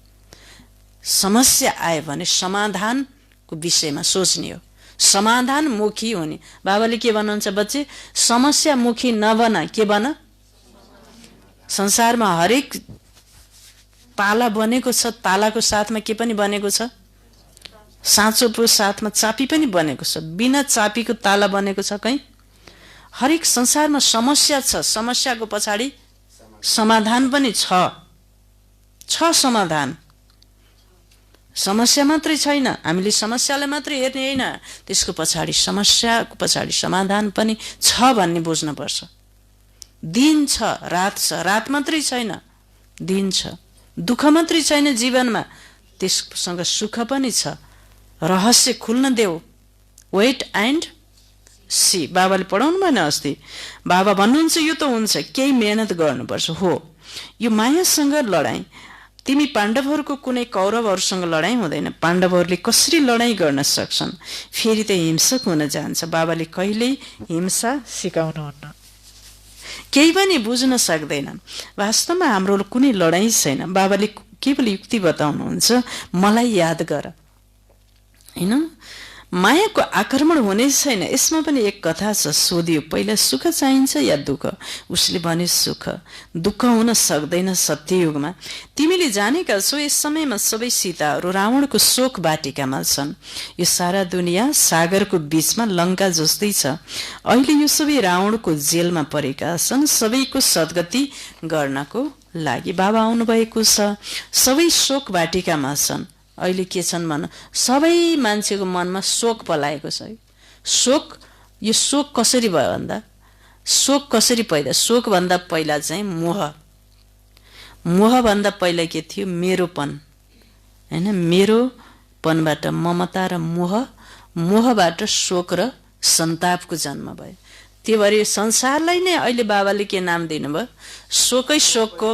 समस्या आयो भने समाधानको विषयमा सोच्ने हो, समाधानमुखी हुने। बाबाले के भन्नुहुन्छ बच्चे, समस्यामुखी नबन, के बन? संसारमा हरेक ताला बनेको छ, तालाको साथमा के पनि बनेको छ, साँचोको साथमा चाबी पनि बनेको छ। बिना चाबीको ताला बनेको छ कहीँ? हरेक संसारमा समस्या छ, समस्याको पछाडि समाधान पनि छ समाधान। समस्या मात्रै छैन, हामीले समस्यालाई मात्रै हेर्ने होइन, त्यसको पछाडि समस्याको पछाडि समाधान पनि छ भन्ने बुझ्नुपर्छ। दिन छ, रात मात्रै छैन, दिन छ। दुःख मात्रै छैन जीवनमा, त्यससँग सुख पनि छ। रहस्य खुल्न देऊ, वेट एन्ड सी। बाबाले पढाउनु भएन अस्ति, बाबा भन्नुहुन्छ यो त हुन्छ, केही मेहनत गर्नुपर्छ। हो, यो मायासँग लडाईँ, तिमी पाण्डवहरूको कुनै कौरवहरूसँग लडाईँ हुँदैन। पाण्डवहरूले कसरी लडाईँ गर्न सक्छन्, फेरि त हिंसक हुन जान्छ। बाबाले कहिल्यै हिंसा सिकाउनुहुन्न, केही पनि बुझ्न सक्दैन। वास्तवमा हाम्रो कुनै लडाईँ छैन। बाबाले केवल युक्ति बताउनुहुन्छ, मलाई याद गर, हैन? मायाको आक्रमण हुने छैन। यसमा पनि एक कथा छ। सोधियो, पहिला सुख चाहिन्छ या दुःख? उसले भन्यो सुख। दुःख हुन सक्दैन सत्ययुगमा। तिमीले जानेका छौ यस समयमा सबै सीताहरू रावणको शोक वाटिकामा छन्। यो सारा दुनियाँ सागरको बीचमा लङ्का जस्तै छ। अहिले यो सबै रावणको जेलमा परेका छन्, सबैको सद्गति गर्नको लागि। बाबा आउनुभएको छ, सबै शोक वाटिकामा छन्। अहिले के छन् भन, सबै मान्छेको मनमा शोक पलाएको छ। शोक, यो शोक कसरी भयो भन्दा, शोक कसरी पैदा, शोक भन्दा पहिला चाहिँ मोह, मोह भन्दा पहिला के थियो, मेरोपन, हैन? मेरोपनबाट ममता र मोह, मोहबाट शोक र सन्तापको जन्म भयो। त्यो भएर यो संसारलाई नै अहिले बाबाले के नाम दिनुभयो, शोकै शोकको,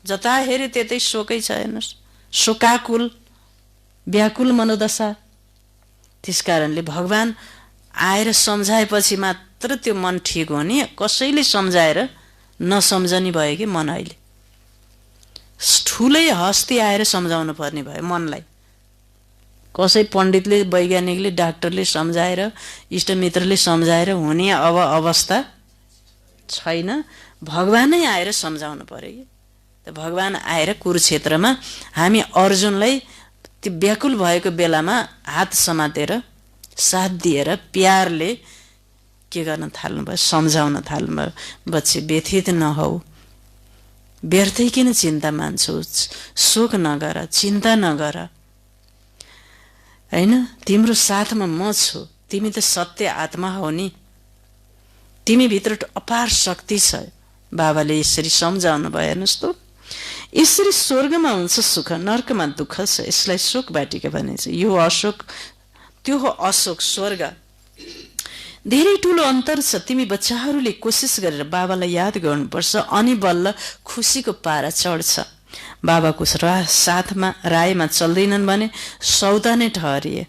जता हेरे त्यतै शोकै छ। हेर्नुहोस्, शोकाकुल, व्याकुल मनोदशा। त्यसकारणले भगवान आएर सम्झाएपछि मात्र त्यो मन ठिक हुने। कसैले सम्झाएर नसम्झने भयो कि मन। अहिले ठुलै हस्ती आएर सम्झाउनु पर्ने भयो मनलाई। कसै पण्डितले, वैज्ञानिकले, डाक्टरले सम्झाएर, इष्टमित्रले सम्झाएर हुने अब अवस्था छैन। भगवानै आएर सम्झाउनु पर्यो कि। त भगवान आएर कुरुक्षेत्रमा हामी अर्जुनलाई त्यो व्याकुल भएको बेलामा हात समातेर, साथ दिएर, प्यारले के गर्न थाल्नुभयो, सम्झाउन थाल्नुभयो। बच्चे व्यथित नहौ, व्यर्थै किन चिन्ता मान्छौ, शोक नगर, चिन्ता नगर, हैन? तिम्रो साथमा म छु। तिमी त सत्य आत्मा हो नि, तिमी भित्र अपार शक्ति छ। बाबाले यसरी सम्झाउनु भयो। हेर्नुहोस् त, यसरी स्वर्गमा हुन्छ सुख, नर्कमा दुःख छ। यसलाई शोक वाटिका भनिन्छ। यो अशोक, त्यो हो अशोक, स्वर्ग। धेरै ठुलो अन्तर छ। तिमी बच्चाहरूले कोसिस गरेर बाबालाई याद गर्नुपर्छ, अनि बल्ल खुसीको पारा चढ्छ। बाबाको साथमा रायमा चल्दैनन् भने सौदा नै ठहरिए।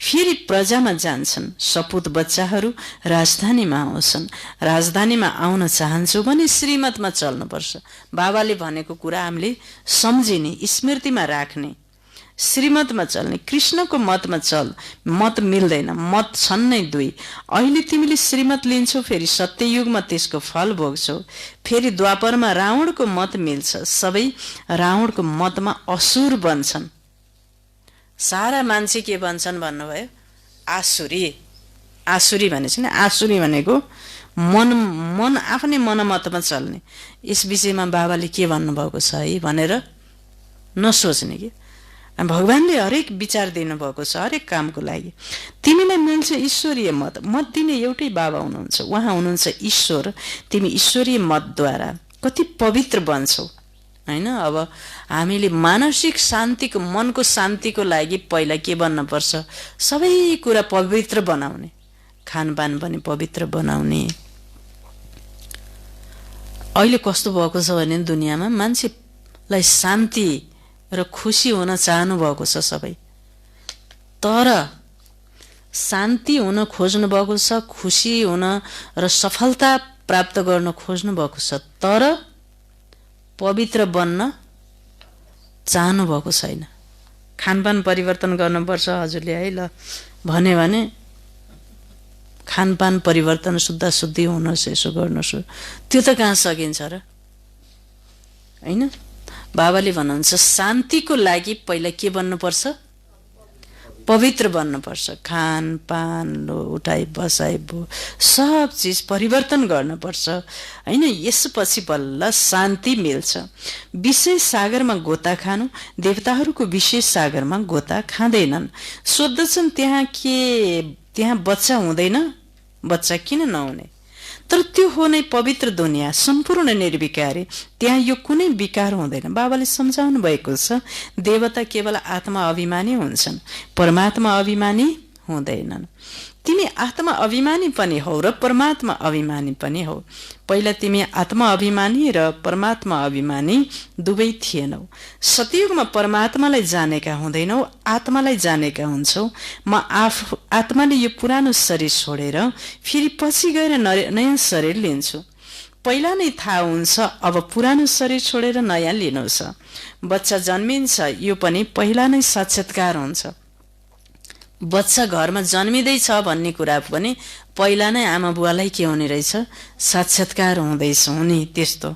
फेरि प्रजामा जान्छन्। सपुत बच्चाहरू राजधानीमा आउँछन्। राजधानीमा आउन चाहन्छौ भने श्रीमतमा चल्नुपर्छ। बाबाले भनेको कुरा हामीले सम्झिने, स्मृतिमा राख्ने, श्रीमतमा चल्ने। कृष्णको मतमा चल, मत मिल्दैन, मत छन् नै दुई। अहिले तिमीले श्रीमत लिन्छौ, फेरि सत्ययुगमा त्यसको फल भोग्छौ। फेरि द्वापरमा रावणको मत मिल्छ, सबै रावणको मतमा असुर बन्छन्। सारा मान्छे के भन्छन् भन्नुभयो, आसुरी। आसुरी भनेको नि, आसुरी भनेको मन, मन आफ्नै मनमतमा चल्ने। यस विषयमा बाबाले के भन्नुभएको छ है भनेर नसोच्ने कि। भगवानले हरेक विचार दिनुभएको छ हरेक कामको लागि। तिमीलाई मिल्छ ईश्वरीय मत, मत दिने एउटै बाबा हुनुहुन्छ, उहाँ हुनुहुन्छ ईश्वर। तिमी ईश्वरीय मतद्वारा कति पवित्र बन्छौ, हैन? अब हामीले मानसिक शान्तिको, मनको शान्तिको लागि पहिला के बन्नुपर्छ, सबै कुरा पवित्र बनाउने, खानपान पनि पवित्र बनाउने। अहिले कस्तो भएको छ भने दुनियाँमा मान्छेलाई शान्ति र खुसी हुन चाहनु भएको छ सबै, तर शान्ति हुन खोज्नु भएको छ, खुसी हुन र सफलता प्राप्त गर्न खोज्नु भएको छ, तर पवित्र बन्न चाहनु भएको छैन। खानपान परिवर्तन गर्नुपर्छ हजुरले है, ल भन्यो भने खानपान परिवर्तन, शुद्ध शुद्धि हुनुहोस्, यसो गर्नुहोस्, त्यो त कहाँ सकिन्छ र, हैन? बाबाले भन्नुहुन्छ शान्तिको लागि पहिला के बन्नुपर्छ, पवित्र बन्नुपर्छ। खानपान, लो उठाइ बसाइ सब चिज परिवर्तन गर्नुपर्छ, हैन? यसपछि बल्ल शान्ति मिल्छ। विशेष सागरमा गोता खानु, देवताहरूको विशेष सागरमा गोता खाँदैनन्। सोध्दछन् त्यहाँ बच्चा हुँदैन, बच्चा किन नहुने? तर त्यो हो नै पवित्र दुनियाँ, सम्पूर्ण निर्विकारी, त्यहाँ यो कुनै विकार हुँदैन। बाबाले सम्झाउनु भएको छ, देवता केवल आत्मा अभिमानी हुन्छन्, परमात्मा अभिमानी हुँदैनन्। तिमी आत्मा अभिमानी पनि हौ र परमात्मा अभिमानी पनि हौ। पहिला तिमी आत्मा अभिमानी र परमात्मा अभिमानी दुवै थिएनौ। सतयुगमा परमात्मालाई जानेका हुँदैनौ, आत्मालाई जानेका हुन्छौ। म आत्माले यो पुरानो शरीर छोडेर फेरि पछि गएर नयाँ शरीर लिन्छु। पहिला नै थाहा हुन्छ अब पुरानो शरीर छोडेर नयाँ लिनु छ। बच्चा जन्मिन्छ, यो पनि पहिला नै साक्षात्कार हुन्छ। बच्चा घरमा जन्मिँदैछ भन्ने कुरा पनि पहिला नै आमा बुवालाई के हुने रहेछ, साक्षात्कार हुँदैछ हुने त्यस्तो।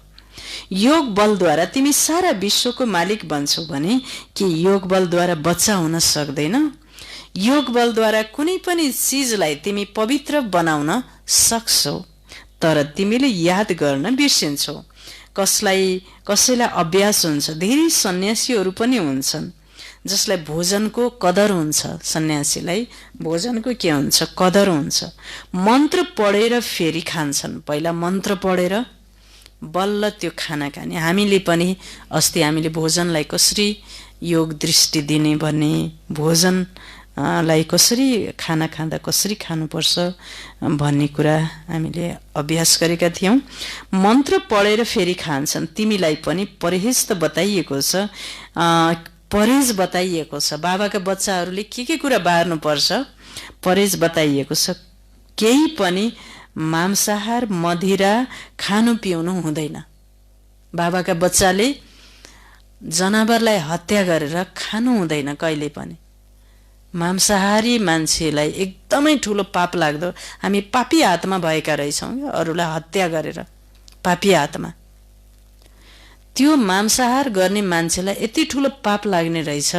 योग बलद्वारा तिमी सारा विश्वको मालिक बन्छौ भने के योग बलद्वारा बच्चा हुन सक्दैन? योग बलद्वारा कुनै पनि चिजलाई तिमी पवित्र बनाउन सक्छौ, तर तिमीले याद गर्न बिर्सिन्छौ। कसैलाई अभ्यास हुन्छ। धेरै सन्यासीहरू पनि हुन्छन् जसलाई भोजनको कदर हुन्छ। सन्यासीलाई भोजनको के हुन्छ, कदर हुन्छ। मन्त्र पढेर फेरि खान्छन्। पहिला मन्त्र पढेर बल्ल त्यो खाना खाने। हामीले पनि अस्ति हामीले भोजनलाई कसरी योग दृष्टि दिने भन्ने, भोजनलाई कसरी खाना खाँदा कसरी खानुपर्छ भन्ने कुरा हामीले अभ्यास गरेका थियौँ। मन्त्र पढेर फेरि खान्छन्। तिमीलाई पनि परहेज त बताइएको छ, परहेज बताइएको छ। बाबाका बच्चाहरूले के कुरा बार्नुपर्छ परहेज बताइएको छ। केही पनि मांसाहार मदिरा खानु पिउनु हुँदैन। बाबाका बच्चाले जनावरलाई हत्या गरेर खानु हुँदैन कहिले पनि। मांसाहारी मान्छेलाई एकदमै ठुलो पाप लाग्दो। हामी पापी आत्मा भएका रहेछौँ, अरूलाई हत्या गरेर पापी आत्मा। त्यो मांसाहार गर्ने मान्छेलाई यति ठुलो पाप लाग्ने रहेछ।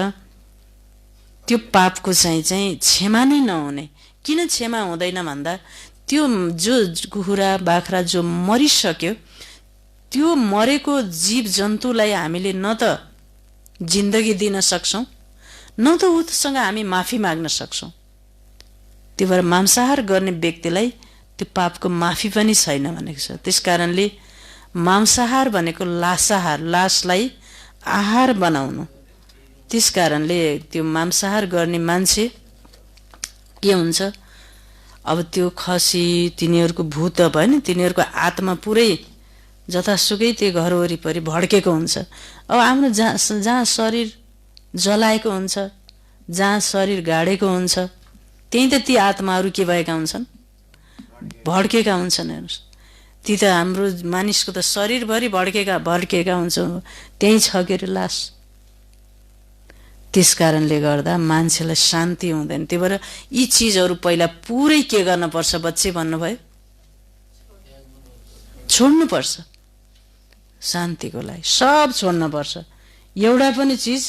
त्यो पापको चाहिँ क्षमा नै नहुने। किन क्षमा हुँदैन भन्दा त्यो जो कुखुरा बाख्रा जो मरिसक्यो, त्यो मरेको जीव जन्तुलाई हामीले न त जिन्दगी दिन सक्छौँ, न त उसँग हामी माफी माग्न सक्छौँ। त्यो भएर मांसाहार गर्ने व्यक्तिलाई त्यो पापको माफी पनि छैन भनेको छ। त्यस कारणले मांसाहार भनेको लासाहार, लासलाई आहार बनाउनु। त्यस कारणले त्यो मांसाहार गर्ने मान्छे के हुन्छ, अब त्यो खसी तिनीहरूको भूत भयो नि, तिनीहरूको आत्मा पुरै जतासुकै त्यो घर वरिपरि भड्केको हुन्छ। अब आफ्नो जहाँ शरीर जलाएको हुन्छ, जहाँ शरीर गाडेको हुन्छ, त्यही त ती आत्माहरू के भएका हुन्छन्, भड्केका हुन्छन्। हेर्नुहोस्, ती त हाम्रो मानिसको त शरीरभरि भड्केका हुन्छ, त्यही छ के अरे लास। त्यस कारणले गर्दा मान्छेलाई शान्ति हुँदैन। त्यही भएर यी चिजहरू पहिला पुरै के गर्नुपर्छ, बच्चे भन्नुभयो, छोड्नुपर्छ। शान्तिको लागि सब छोड्नुपर्छ। एउटा पनि चिज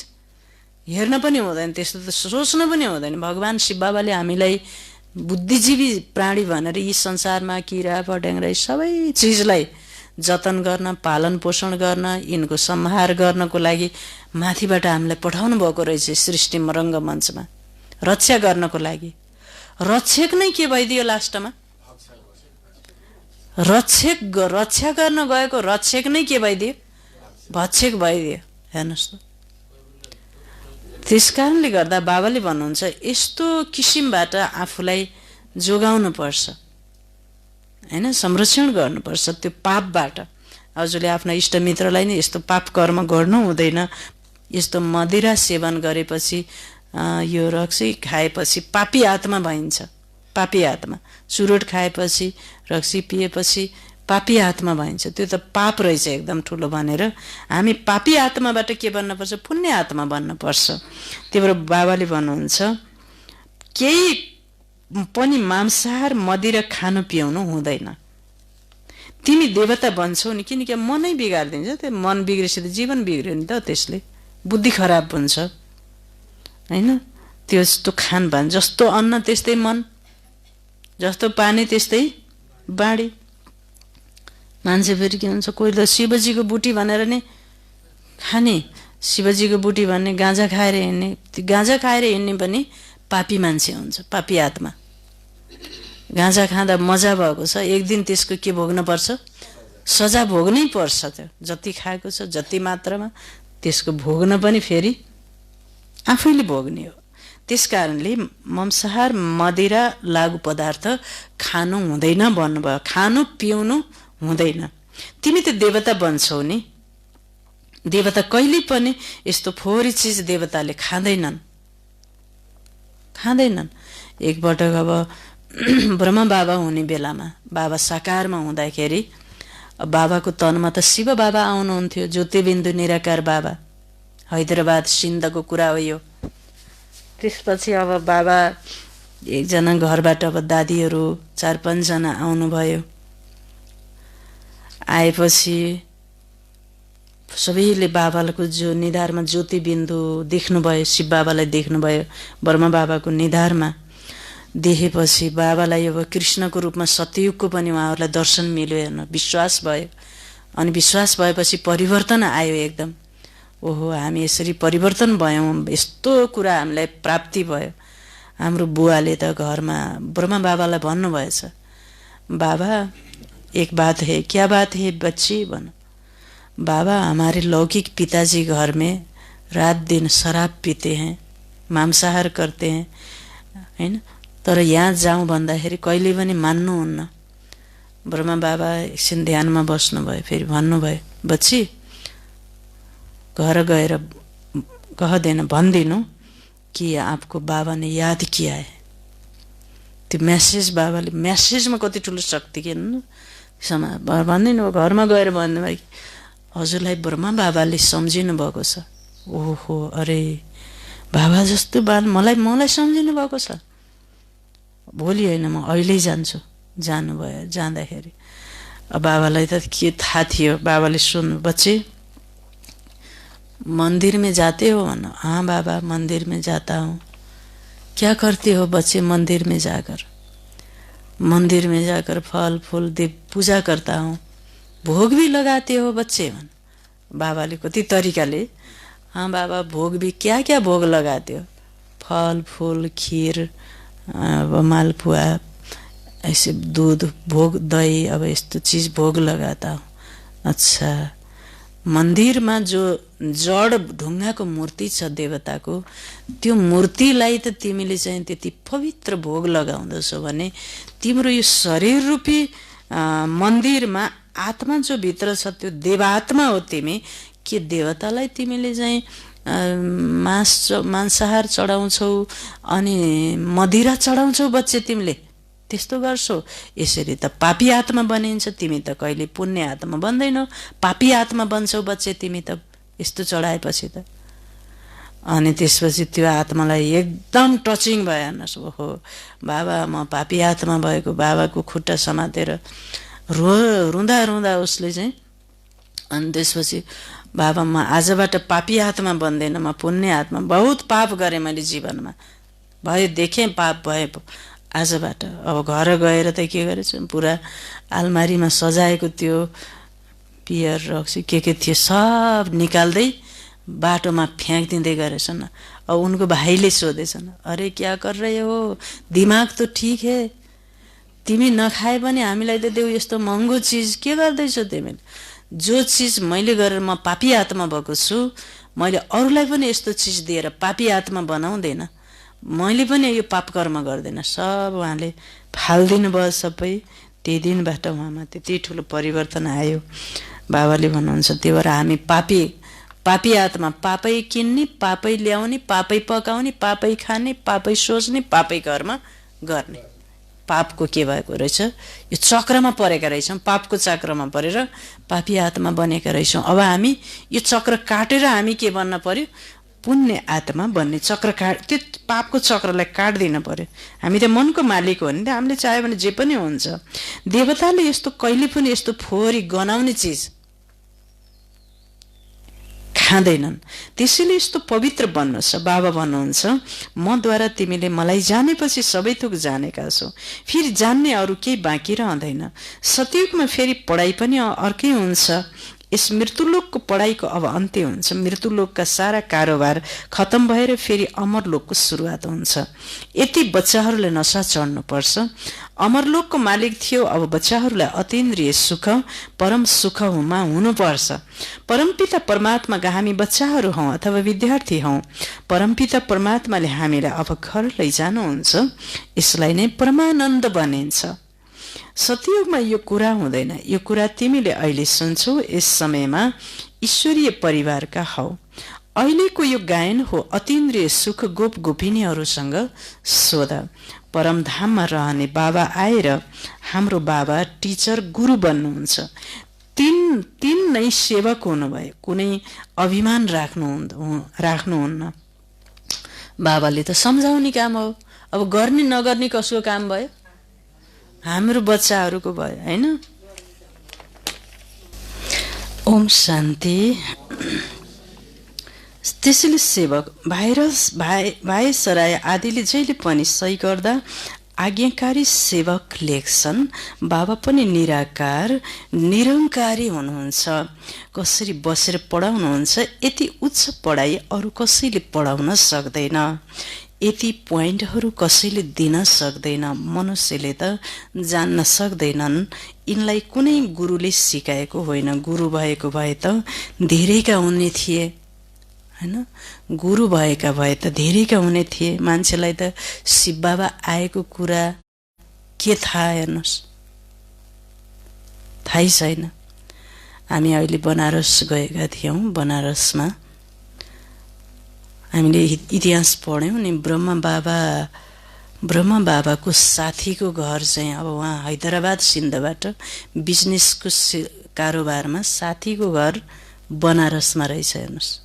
हेर्न पनि हुँदैन, त्यस्तो त सोच्न पनि हुँदैन। भगवान् शिव बाबाले हामीलाई बुद्धिजीवी प्राणी भनेर यी संसारमा किरा फट्याङ्ग्रा सबै चिजलाई जतन गर्न, पालन पोषण गर्न, यिनको संहार गर्नको लागि माथिबाट हामीलाई पठाउनु भएको रहेछ सृष्टि रङ्गमञ्चमा रक्षा गर्नको लागि। रक्षक नै के भइदियो लास्टमा, रक्षा गर्न गएको रक्षक नै के भइदियो, भक्षक भइदियो। हेर्नुहोस् त। त्यस कारणले गर्दा बाबाले भन्नुहुन्छ यस्तो किसिमबाट आफूलाई जोगाउनु पर्छ, हैन, संरक्षण गर्नुपर्छ त्यो पापबाट। हजुरले आफ्ना इष्टमित्रलाई नै यस्तो पाप कर्म गर्नु हुँदैन। यस्तो मदिरा सेवन गरेपछि, यो रक्सी खाएपछि पापी आत्मा भइन्छ। पापी आत्मा चुरोट खाएपछि, रक्सी पिएपछि पापी आत्मा भइन्छ। त्यो त पाप रहेछ एकदम ठुलो भनेर हामी पापी आत्माबाट के बन्नुपर्छ, पुण्य आत्मा बन्नुपर्छ। त्यही भएर बाबाले भन्नुहुन्छ केही पनि मांसाहार मदिरा खानु पिउनु हुँदैन। तिमी देवता बन्छौ नि, किनकि मनै बिगारिदिन्छ। त्यो मन बिग्रेपछि त जीवन बिग्रियो नि त, त्यसले बुद्धि खराब हुन्छ, होइन। त्यस्तो खानपान, जस्तो अन्न त्यस्तै मन, जस्तो पानी त्यस्तै बाढी। मान्छे फेरि के हुन्छ, कोही त शिवजीको बुटी भनेर नै खाने, शिवजीको बुटी भन्ने गाँजा खाएर हिँड्ने। त्यो गाँजा खाएर हिँड्ने पनि पापी मान्छे हुन्छ, पापी आत्मा। गाँजा खाँदा मजा भएको छ, एक दिन त्यसको के भोग्न पर्छ, सजा भोग्नै पर्छ। त्यो जति खाएको छ जति मात्रामा त्यसको भोग्न पनि फेरि आफैले भोग्ने हो। त्यसकारणले मांसाहार मदिरा लागु पदार्थ खानु हुँदैन भन्नुभयो। खानु पिउनु हुँदैन। तिमी त देवता बन्छौ नि। देवता कहिले पनि यस्तो फोहोरी चिज देवताले खाँदैनन्। एकपटक अब ब्रह्मा बाबा हुने बेलामा, बाबा साकारमा हुँदाखेरि बाबाको तनमा त शिव बाबा आउनुहुन्थ्यो, ज्योतिबिन्दु निराकार बाबा। हैदराबाद सिन्धको कुरा हो यो। त्यसपछि अब बाबा एकजना घरबाट अब दादीहरू 4-5 जना आउनुभयो। आएपछि सबैले बाबाको जो निधारमा ज्योतिबिन्दु देख्नुभयो, शिव बाबालाई देख्नुभयो ब्रह्मा बाबाको निधारमा। देखेपछि बाबालाई अब कृष्णको रूपमा सतयुगको पनि उहाँहरूलाई दर्शन मिल्यो हेर्न, विश्वास भयो। अनि विश्वास भएपछि परिवर्तन आयो एकदम। ओहो, हामी यसरी परिवर्तन भयौँ, यस्तो कुरा हामीलाई प्राप्ति भयो। हाम्रो बुवाले त घरमा ब्रह्मा बाबालाई भन्नुभएछ, बाबा एक बात है। क्या बात है बच्ची? भन। बाबा, हमारे लौकिक पिताजी घर में रात दिन शराब पीते हैं, मांसाहार करते हैं, हैन? तर यहाँ जाउँ भन्दाखेरि कहिले पनि मान्नुहुन्न। ब्रह्मा बाबा एकछिन ध्यानमा बस्नुभयो, फेरि भन्नुभयो, बच्ची घर गएर कह देना, भनिदिनु कि आपको बाबा ने याद किया है। त्यो म्यासेज बाबाले, म्यासेजमा कति ठुलो शक्ति के भनिदिनु। घरमा गएर भन्नुभयो कि हजुरलाई ब्रह्मा बाबाले सम्झिनु भएको छ। ओहो, अरे बाबा जस्तो मलाई सम्झिनु भएको छ। भोलि होइन, म अहिले जान्छु। जानुभयो। जाँदाखेरि बाबालाई त के थाहा थियो। बाबाले सुन्नु, बच्चे मंदिर में जाते हो? हाँ बाबा, मंदिर में जाता हूँ। क्या करते हो बच्चे मंदिर में जाकर? मंदिर में जाकर फल फूल दीप पूजा करता हूँ। भोग भी लगाते हो बच्चे? बाबाले कति तरिकाले, हाँ बाबा, भोग भी। क्या क्या भोग लगाते हो? फल फूल, खीर, मालपुआ, ऐसे दूध भोग, दही, अब यस्तो चीज भोग लगाता हूँ। अच्छा, मन्दिरमा जो जड ढुङ्गाको मूर्ति छ देवताको, त्यो मूर्तिलाई त तिमीले चाहिँ त्यति पवित्र भोग लगाउँदछौ भने तिम्रो यो शरीर रूपी मन्दिरमा आत्मा जो भित्र छ त्यो देवात्मा हो तिमी। के देवतालाई तिमीले चाहिँ मांसाहार चढाउँछौ अनि मदिरा चढाउँछौ बच्चे? तिमीले त्यस्तो गर्छौ? यसरी त पापी आत्मा बनिन्छ। तिमी त कहिले पुण्य आत्मा बन्दैनौ, पापी आत्मा बन्छौ बच्चे तिमी त यस्तो चढाएपछि त। अनि त्यसपछि त्यो आत्मालाई एकदम टचिङ भयो। हेर्नुहोस्, ओहो बाबा, म पापी आत्मा भएको। बाबाको खुट्टा समातेर रुँदा रुँदा उसले चाहिँ, अनि त्यसपछि बाबा, म आजबाट पापी आत्मा बन्दैन, म पुण्य आत्मा। बहुत पाप गरेँ मैले जीवनमा, भयो देखेँ पाप भए आजबाट। अब घर गएर त के गरेछ, पुरा आलमारीमा सजाएको त्यो पियर रक्सी के थियो सब निकाल्दै बाटोमा फ्याँकिदिँदै गरेछन्। अब उनको भाइले सोधेछन्, अरे क्या कर रहे हो? दिमाग तो ठीक है, तिमी नखाए पनि हामीलाई त देऊ, यस्तो महँगो चिज के गर्दैछौ तिमीले? जो चिज मैले गरेर म पापी आत्मा भएको छु, मैले अरूलाई पनि यस्तो चिज दिएर पापी आत्मा बनाउँदैन, मैले पनि यो पाप कर्म गर्दैन। सब उहाँले फालिदिनु भयो सबै। त्यही दिनबाट उहाँमा त्यति ठुलो परिवर्तन आयो। बाबाले भन्नुहुन्छ, त्यही भएर हामी पापी आत्मा, पापै किन्ने, पापै ल्याउने, पापै पकाउने, पापै खाने, पापै सोच्ने, पापै कर्म गर्ने। पापको के भएको रहेछ, यो चक्रमा परेका रहेछौँ। पापको चक्रमा परेर पापी आत्मा बनेका रहेछौँ। अब हामी यो चक्र काटेर हामी के बन्न पर्यो? पुण्य आत्मा बन्ने चक्र त्यो पापको चक्रलाई काट्दिन पर्यो। हामी त मनको मालिक हो नि त, हामीले चाह्यो भने जे पनि हुन्छ। देवताले यस्तो कहिले पनि यस्तो फोहोरी गनाउने चिज खाँदैनन्। त्यसैले यस्तो पवित्र बन्नुहोस्। बाबा भन्नुहुन्छ, मद्वारा तिमीले मलाई जानेपछि सबै थोक जानेका छौ, फेरि जान्ने अरू केही बाँकी रहँदैन। सतयुगमा फेरि पढाइ पनि अर्कै हुन्छ। यस मृत्युलोकको पढाइको अब अन्त्य हुन्छ। मृत्युलोकका सारा कारोबार खत्म भएर फेरि अमरलोकको सुरुवात हुन्छ। यति बच्चाहरूले नशा चढ्नुपर्छ। अमरलोकको मालिक थियो, अब बच्चाहरूलाई अतीन्द्रिय सुख परम सुखमा हुनुपर्छ। परमपिता परमात्माका हामी बच्चाहरू हौँ अथवा विद्यार्थी हौँ। परमपिता परमात्माले हामीलाई अब घर लैजानुहुन्छ। यसलाई नै परमानन्द भनिन्छ। सतयुगमा यो कुरा हुँदैन। यो कुरा तिमीले अहिले सुन्छौ, यस समयमा ईश्वरीय परिवारका हौ। अहिलेको यो गायन हो अतीन्द्रिय सुख गोप गोपिनीहरूसँग सोध। परमधाममा रहने बाबा आएर हाम्रो बाबा टिचर गुरु बन्नुहुन्छ। तीन नै सेवक हुनुभयो, कुनै अभिमान राख्नुहुन्न। बाबाले त सम्झाउने काम हो, अब गर्ने नगर्ने कसको काम भयो? हाम्रो बच्चाहरूको भयो, हैन? ओम शान्ति। त्यसैले सेवक भाइ सराय आदिले जहिले पनि सही गर्दा आज्ञाकारी सेवक लेख्छन्। बाबा पनि निराकार निरङ्कारी हुनुहुन्छ। कसरी बसेर पढाउनुहुन्छ, यति उच्च पढाइ अरू कसैले पढाउन सक्दैन। यति पोइन्टहरू कसैले दिन सक्दैन। मनुष्यले त जान्न सक्दैनन्। यिनलाई कुनै गुरुले सिकाएको होइन। गुरु भएको भए त धेरैका हुने थिए, हैन? गुरु भएका भए त धेरैका हुने थिए। मान्छेलाई त शिव बाबा आएको कुरा के थाहा, हेर्नुहोस्, थाहै छैन। हामी अहिले बनारस गएका थियौँ। बनारसमा हामीले इतिहास पढ्यौँ नि। ब्रह्मा बाबाको साथीको घर चाहिँ अब उहाँ हैदराबाद सिन्धबाट बिजनेसको कारोबारमा साथीको घर बनारसमा रहेछ। हेर्नुहोस्,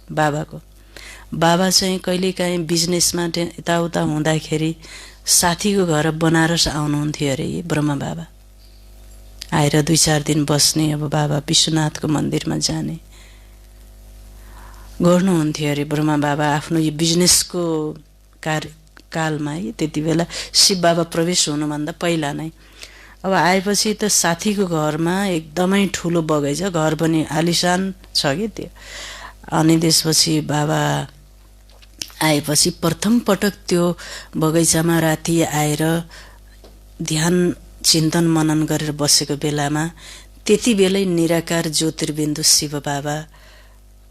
बाबा चाहिँ कहिलेकाहीँ बिजनेसमा यताउता हुँदाखेरि साथीको घर बनारस आउनुहुन्थ्यो अरे ब्रह्मा बाबा। आएर 2-4 दिन बस्ने, अब बाबा विश्वनाथको मन्दिरमा जाने गर्नुहुन्थ्यो अरे ब्रह्मा बाबा आफ्नो यो बिजनेसको कालमा। है, त्यति बेला शिव बाबा प्रवेश हुनुभन्दा पहिला नै। अब आएपछि त साथीको घरमा एकदमै ठुलो बगैँचा, घर पनि आलिशान छ कि त्यो। अनि त्यसपछि बाबा आएपछि प्रथम पटक त्यो बगैँचामा राति आएर ध्यान चिन्तन मनन गरेर बसेको बेलामा त्यति बेलै निराकार ज्योतिर्बिन्दु शिव बाबा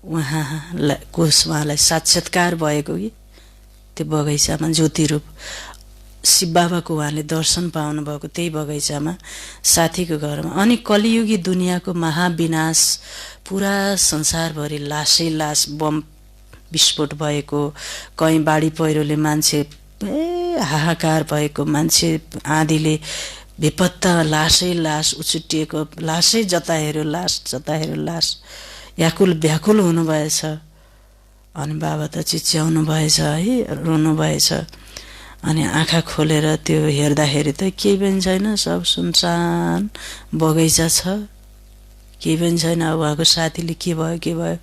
उहाँलाई साक्षात्कार भएको कि त्यो बगैँचामा ज्योति रूप शिव बाबाको उहाँले दर्शन पाउनुभएको त्यही बगैँचामा साथीको घरमा। अनि कलियुगी दुनियाँको महाविनाश, पुरा संसारभरि लासै लास, बम विस्फोट भएको, कहीँ बाढी पहिरोले मान्छे हाहाकार भएको, मान्छे आँधीले बेपत्ता लासै लास उछुटिएको, लासै जता हेऱ्यो लास व्याकुल हुनुभएछ। अनि बाबा त चिच्याउनु भएछ, है, रोनु भएछ। अनि आँखा खोलेर त्यो हेर्दाखेरि त केही पनि छैन, सब सुनसान बगैँचा छ, केही पनि छैन। अब उहाँको साथीले के भयो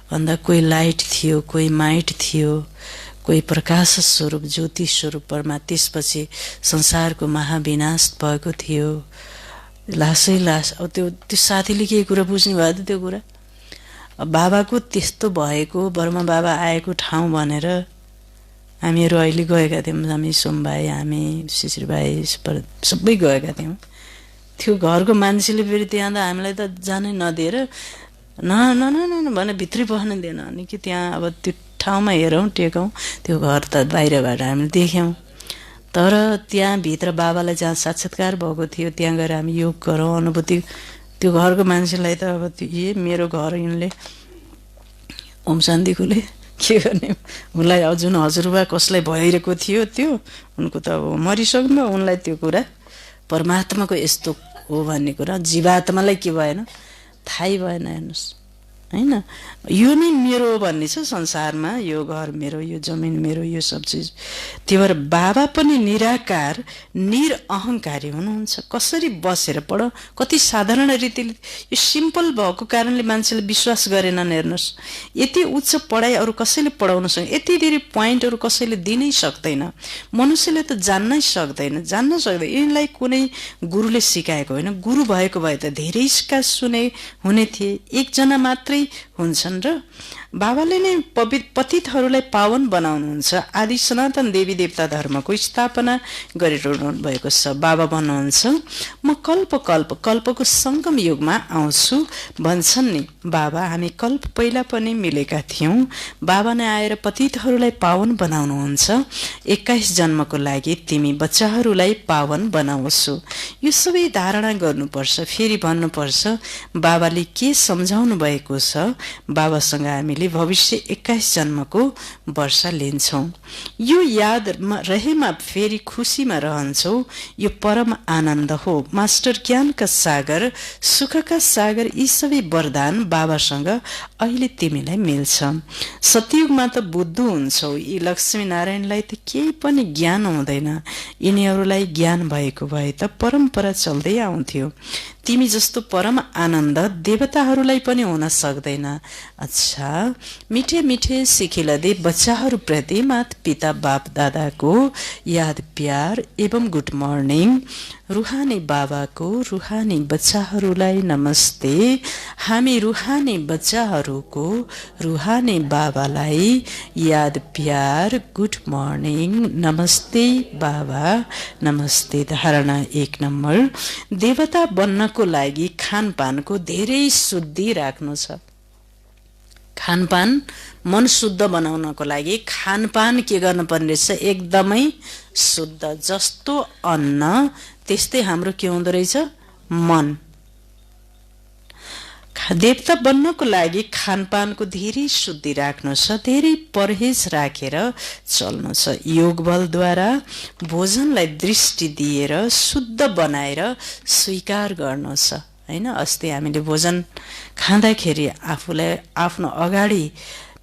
भन्दा कोही लाइट थियो, कोही माइट थियो, कोही प्रकाश स्वरूप ज्योति स्वरूप परमा। त्यसपछि संसारको महाविनाश भएको थियो, लासै लास। अब त्यो साथीले केही कुरा बुझ्नु भयो त त्यो कुरा। बाबाको त्यस्तो भएको, ब्रह्मा बाबा आएको ठाउँ भनेर हामीहरू अहिले गएका थियौँ। हामी सोम भाइ, हामी शिशिर भाइ सबै गएका थियौँ। त्यो घरको मान्छेले फेरि त्यहाँ त हामीलाई त जानै नदिएर न भने भित्रै पस्न दिएन। अनि कि त्यहाँ अब त्यो ठाउँमा हेरौँ टेकौँ, त्यो घर त बाहिरबाट हामीले देख्यौँ। तर त्यहाँ भित्र बाबालाई जहाँ साक्षात्कार भएको थियो त्यहाँ गएर हामी योग गरौँ, अनुभूति। त्यो घरको मान्छेलाई त अब त्यो मेरो घर यिनले ओम शान्तिकोले के गर्ने, उनलाई जुन हजुरबा कसलाई भइरहेको थियो त्यो उनको त अब मरिसक्नु, उनलाई त्यो कुरा परमात्माको यस्तो हो भन्ने कुरा जीवात्मालाई के भएन, थाहै भएन। हेर्नुहोस्, हैन। यो नै मेरो भन्ने छ संसारमा, यो घर मेरो, यो जमिन मेरो, यो सब चिज। त्यही भएर बाबा पनि निराकार निरअहङ्कारी हुनुहुन्छ। कसरी बसेर पढ, कति साधारण रीतिले, यो सिम्पल भएको कारणले मान्छेले विश्वास गरेनन्। हेर्नुहोस्, यति उच्च पढाइ अरू कसैले पढाउन सक्दैन, यति धेरै पोइन्टहरू कसैले दिनै सक्दैन, मनुष्यले त जान्नै सक्दैन, जान्न सक्दैन। यिनलाई कुनै गुरुले सिकाएको होइन। गुरु भएको भए त धेरैका सुने हुने थिए, एकजना मात्रै हुन्छन्। र बाबाले नै पतितहरूलाई पावन बनाउनुहुन्छ। आदि सनातन देवी देवता धर्मको स्थापना गरिरहनु भएको छ। बाबा भन्नुहुन्छ, म कल्पको सङ्गम युगमा आउँछु भन्छन् नि बाबा। हामी कल्प पहिला पनि मिलेका थियौँ। बाबा नै आएर पतितहरूलाई पावन बनाउनुहुन्छ। 21 जन्मको लागि तिमी बच्चाहरूलाई पावन बनाउँछु। यो सबै धारणा गर्नुपर्छ। फेरि भन्नुपर्छ, बाबाले के सम्झाउनु भएको छ। बाबासँग हामीले भविष्य 21 जन्मको वर्षा लिन्छौँ। यो याद रहेमा फेरि खुसीमा रहन्छौँ। यो परम आनन्द हो। मास्टर ज्ञानका सागर, सुखका सागर, यी सबै वरदान बाबासँग अहिले तिमीलाई मिल्छ। सतयुगमा त बुद्धु हुन्छौ। यी लक्ष्मी नारायणलाई त केही पनि ज्ञान हुँदैन। यिनीहरूलाई ज्ञान भएको भए त परम्परा चल्दै आउँथ्यो। तिमी जस्तो परम आनन्द देवताहरूलाई पनि हुन सक्दैन। अच्छा, मिठे मिठे सिखिलदे बच्चाहरूप्रति माता पिता बाप दादाको याद प्यार एवं गुड मर्निङ। रुहानी बाबाको रुहानी बच्चाहरूलाई नमस्ते। हामी रुहानी बच्चाहरूको रुहानी बाबालाई याद प्यार गुड मर्निङ नमस्ते बाबा नमस्ते। धारणा 1 नम्बर, देवता बन्नको लागि खानपानको धेरै शुद्धि राख्नु छ। खानपान मन शुद्ध बनाउनको लागि खानपान के गर्नुपर्ने रहेछ, एकदमै शुद्ध। जस्तो अन्न त्यस्तै हाम्रो के हुँदो रहेछ, मन। देवता बन्नको लागि खानपानको धेरै शुद्धि राख्नु छ, धेरै परहेज राखेर चल्नु छ। योग बलद्वारा भोजनलाई दृष्टि दिएर शुद्ध बनाएर स्वीकार गर्नु छ, हैन। अस्ति हामीले भोजन खाँदाखेरि आफूलाई आफ्नो अगाडि,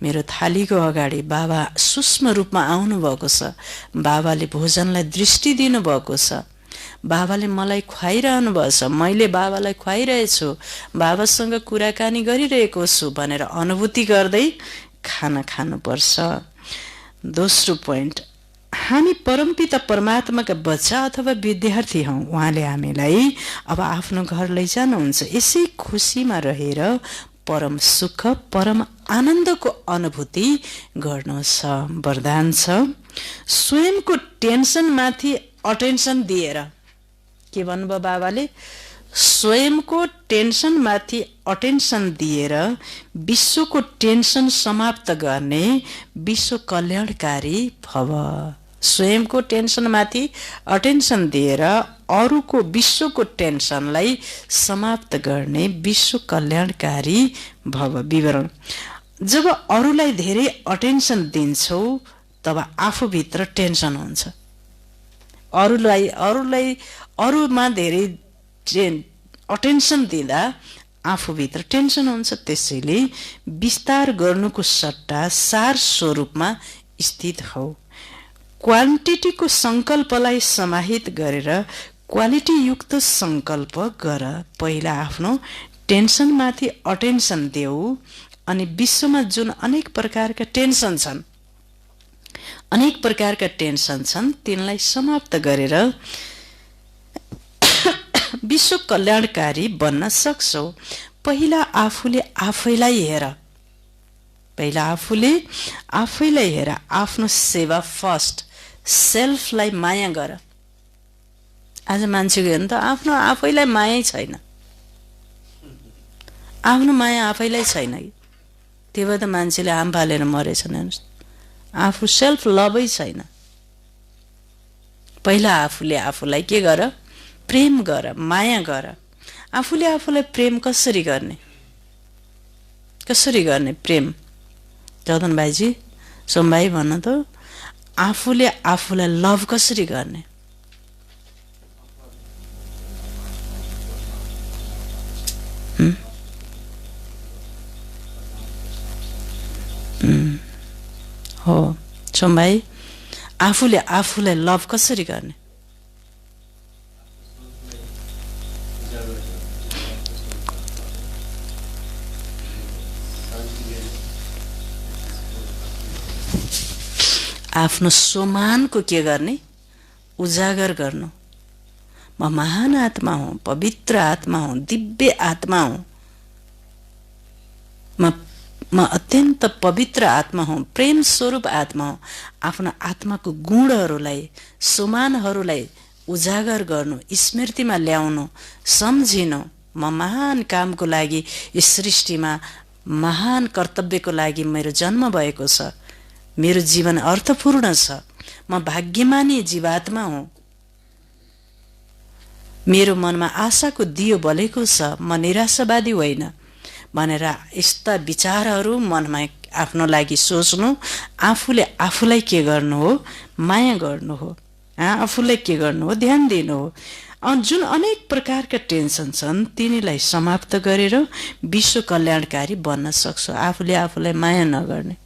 मेरो थालीको अगाडि बाबा सूक्ष्म रूपमा आउनुभएको छ। बाबाले भोजनलाई दृष्टि दिनुभएको छ। बाबाले मलाई खुवाइरहनु भएको छ, मैले बाबालाई खुवाइरहेछु, बाबासँग कुराकानी गरिरहेको छु भनेर अनुभूति गर्दै खाना खानुपर्छ। दोस्रो पोइन्ट, हामी परमपिता परमात्माका बच्चा अथवा विद्यार्थी हौँ। उहाँले हामीलाई अब आफ्नो घर लैजानुहुन्छ। यसै खुसीमा रहेर परम सुख परम आनन्दको अनुभूति गर्नु छ। वरदान छ, स्वयंको टेन्सनमाथि अटेन्सन दिएर, के भन्नुभयो बाबाले, स्वयंको टेन्सनमाथि अटेन्सन दिएर विश्वको टेन्सन समाप्त गर्ने विश्व कल्याणकारी भव। स्वयंको टेन्सनमाथि अटेन्सन दिएर अरूको विश्वको टेन्सनलाई समाप्त गर्ने विश्व कल्याणकारी भव। विवरण, जब अरूलाई धेरै अटेन्सन दिन्छौ तब आफूभित्र टेन्सन हुन्छ। अरूमा धेरै अटेन्सन दिँदा आफूभित्र टेन्सन हुन्छ। त्यसैले विस्तार गर्नुको सट्टा सार स्वरूपमा स्थित हौ। क्वान्टिटीको संकल्पलाई समाहित गरेर क्वालिटी युक्त संकल्प गर। पहिला आफ्नो टेन्सनमाथि अटेन्सन देऊ अनि विश्वमा जुन अनेक प्रकारका टेन्सन छन् तिनलाई समाप्त गरेर विश्व कल्याणकारी बन्न सक्छौ। पहिला आफूले आफैलाई हेर, आफ्नो सेवा फर्स्ट, सेल्फलाई माया गर। आज मान्छेको हेर्नु त आफ्नो आफैलाई माया छैन, आफ्नो माया आफैलाई छैन। त्यही भएर त मान्छेले आम फालेर मरेछन्। हेर्नुहोस्, आफू सेल्फ लभै छैन। पहिला आफूले आफूलाई के गर, प्रेम गर, माया गर। आफूले आफूलाई प्रेम कसरी गर्ने प्रेम? जदन भाइजी, सोम भाइ भन्नु त, आफूले आफूलाई लभ कसरी गर्ने? हो सोम भाइ, आफूले आफूलाई लभ कसरी गर्ने? आफ्नो स्वमानको के गर्ने? उजागर गर्नु। म महान आत्मा हुँ, पवित्र आत्मा हुँ, दिव्य आत्मा हुँ, म अत्यन्त पवित्र आत्मा हुँ, प्रेम स्वरूप आत्मा हुँ। आफ्नो आत्माको गुणहरूलाई, सुमानहरूलाई उजागर गर्नु, स्मृतिमा ल्याउनु, सम्झिनु। म महान कामको लागि यस सृष्टिमा महान कर्तव्यको लागि मेरो जन्म भएको छ, मेरो जीवन अर्थपूर्ण छ, म भाग्यमानी जीवात्मा हुँ, मेरो मनमा आशाको दियो बलेको छ, म निराशावादी होइन भनेर यस्ता विचारहरू मनमा आफ्नो लागि सोच्नु। आफूले आफूलाई के गर्नु हो? माया गर्नु हो। आफूलाई के गर्नु हो? ध्यान दिनु हो। जुन अनेक प्रकारका टेन्सन छन् तिनीलाई समाप्त गरेर विश्व कल्याणकारी बन्न सक्छ, आफूले आफूलाई माया नगर्ने।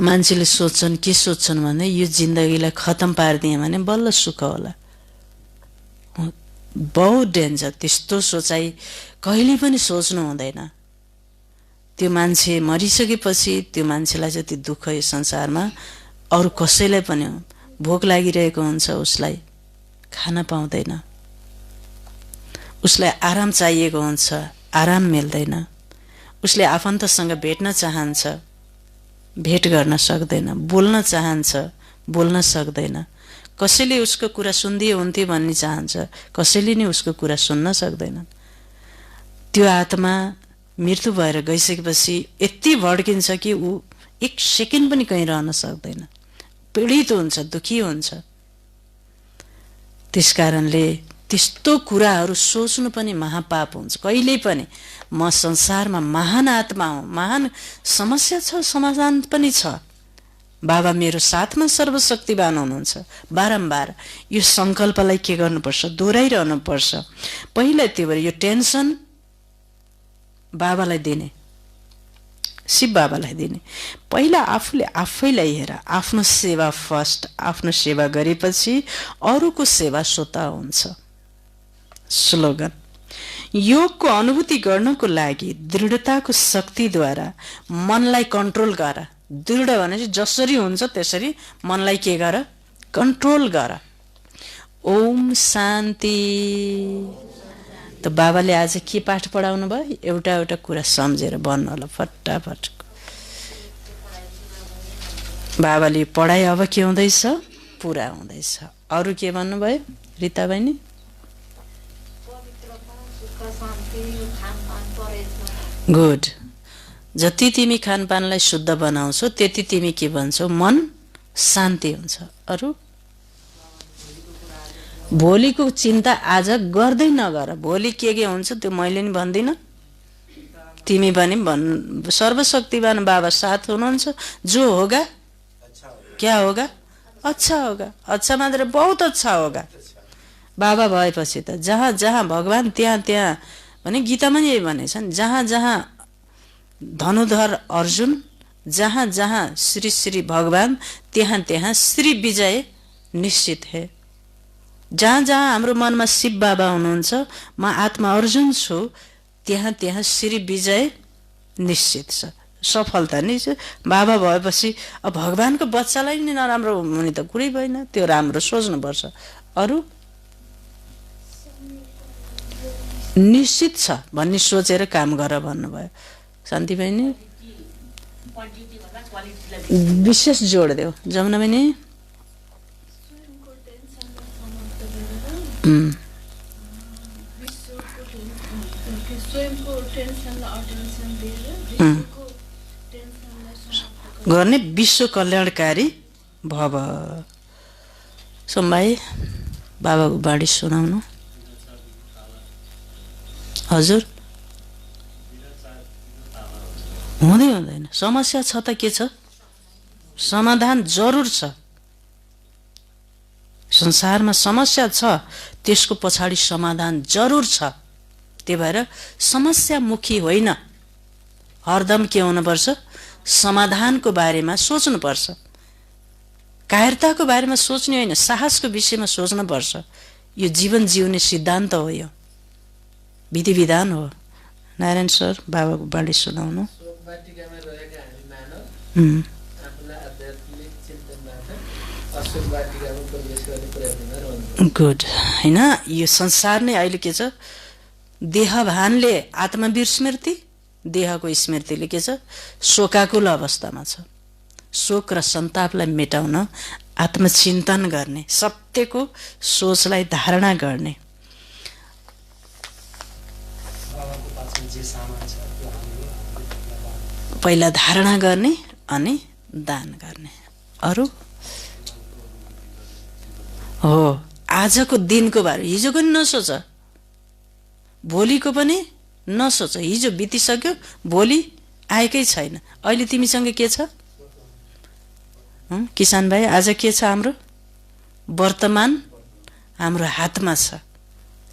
मान्छेले सोच्छन्, के सोच्छन् भने यो जिन्दगीलाई खतम पारिदिए भने बल्ल सुख होला। बहुत डेन्जर। त्यस्तो सोचाइ कहिले पनि सोच्नु हुँदैन। त्यो मान्छे मरिसकेपछि त्यो मान्छेलाई जति दुःख यो संसारमा अरू कसैलाई पनि हो। भोक लागिरहेको हुन्छ, उसलाई खान पाउँदैन, उसलाई आराम चाहिएको हुन्छ, आराम मिल्दैन, उसले आफन्तसँग भेट्न चाहन्छ, भेट गर्न सक्दैन, बोल्न चाहन्छ, बोल्न सक्दैन, कसैले उसको कुरा सुन्दिए हुन्थे भन्ने चाहन्छ, कसैले नि उसको कुरा सुन्न सक्दैनन्। त्यो आत्मा मृत्यु भएर गइसकेपछि यति भड्किन्छ कि ऊ एक सेकेन्ड पनि कहीँ रहन सक्दैन, पीडित हुन्छ, दुखी हुन्छ। त्यसकारणले त्यस्तो कुराहरू सोच्नु पनि महापाप हुन्छ। कहिल्यै पनि म संसारमा महान आत्मा हुँ, महान समस्या छ, समाधान पनि छ, बाबा मेरो साथमा सर्वशक्तिवान हुनुहुन्छ। बारम्बार यो संकल्पलाई के गर्नुपर्छ? दोहोऱ्याइरहनु पर्छ। पहिला त्यो भएर यो टेन्सन बाबालाई दिने, शिव बाबालाई दिने। पहिला आफूले आफैलाई हेर, आफ्नो सेवा फर्स्ट। आफ्नो सेवा गरेपछि अरूको सेवा स्वतः हुन्छ। स्लोगन। योगको अनुभूति गर्नको लागि दृढताको शक्तिद्वारा मनलाई कन्ट्रोल गर। दृढ भनेपछि जसरी हुन्छ त्यसरी मनलाई के गर? कन्ट्रोल गर। ओम शान्ति। त बाबाले आज के पाठ पढाउनु भयो? एउटा एउटा कुरा सम्झेर भन्नु होला फटाफट। बाबाले पढाइ अब के हुँदैछ? पुरा हुँदैछ। अरू के भन्नुभयो रिता बहिनी? गुड। जति तिमी खानपानलाई शुद्ध बनाउँछौ त्यति तिमी के भन्छौ? मन शान्ति हुन्छ। अरू? भोलिको चिन्ता आज गर्दै नगर। भोलि के हुन्छ त्यो मैले नि भन्दिनँ, तिमी पनि भन्। सर्वशक्तिवान बाबा साथ हुनुहुन्छ। जो होगा क्या होगा? अच्छा होगा। अच्छा मात्र बहुत अच्छा होगा। बाबा भएपछि त जहाँ जहाँ भगवान त्यहाँ त्यहाँ भने गीतामा यही भनेछ नि, जहाँ जहाँ धनुधर अर्जुन, जहाँ जहाँ श्री श्री भगवान, त्यहाँ त्यहाँ श्री विजय निश्चित है। जहाँ जहाँ हाम्रो मनमा शिव बाबा हुनुहुन्छ, म आत्मा अर्जुन छु, त्यहाँ त्यहाँ श्री विजय निश्चित छ, सफलता नि छ। बाबा भएपछि अब भगवानको बच्चालाई नि नराम्रो हुने त कुरै भएन, त्यो राम्रो सोच्नुपर्छ। अरू? निश्चित छ भन्ने सोचेर काम गर भन्नुभयो शान्ति बहिनी। विशेष जोड देऊ जमुना बहिनी। गर्ने विश्व कल्याणकारी भव। सोमबाई बाबाको बाणी सुनाउनु। हजुर? हुँदै हुँदैन। समस्या छ त के छ? समाधान जरुर छ। संसारमा समस्या छ, त्यसको पछाडि समाधान जरुर छ। त्यही भएर समस्यामुखी होइन, हरदम के हुनुपर्छ? समाधानको बारेमा सोच्नुपर्छ। कायरताको बारेमा सोच्ने होइन, साहसको विषयमा सोच्नुपर्छ। यो जीवन जिउने सिद्धान्त हो, यो विधि विधान हो। नारायण सर बाबाको बाणी सुनाउनु। गुड। होइन, यो संसार नै अहिले के छ, देहभानले आत्मा विस्मृति, देहको स्मृतिले के छ, शोकाकुल अवस्थामा छ। शोक र सन्तापलाई मेटाउन आत्मचिन्तन गर्ने, सत्यको सोचलाई धारणा गर्ने। पहिला धारणा गर्ने अनि दान गर्ने। अरू हो, आजको दिनको बारे, हिजोको नि नसोच, भोलिको पनि नसोच। हिजो बितिसक्यो, भोलि आएकै छैन। अहिले तिमीसँग के छ किसान भाइ? आज के छ हाम्रो वर्तमान हाम्रो हातमा छ।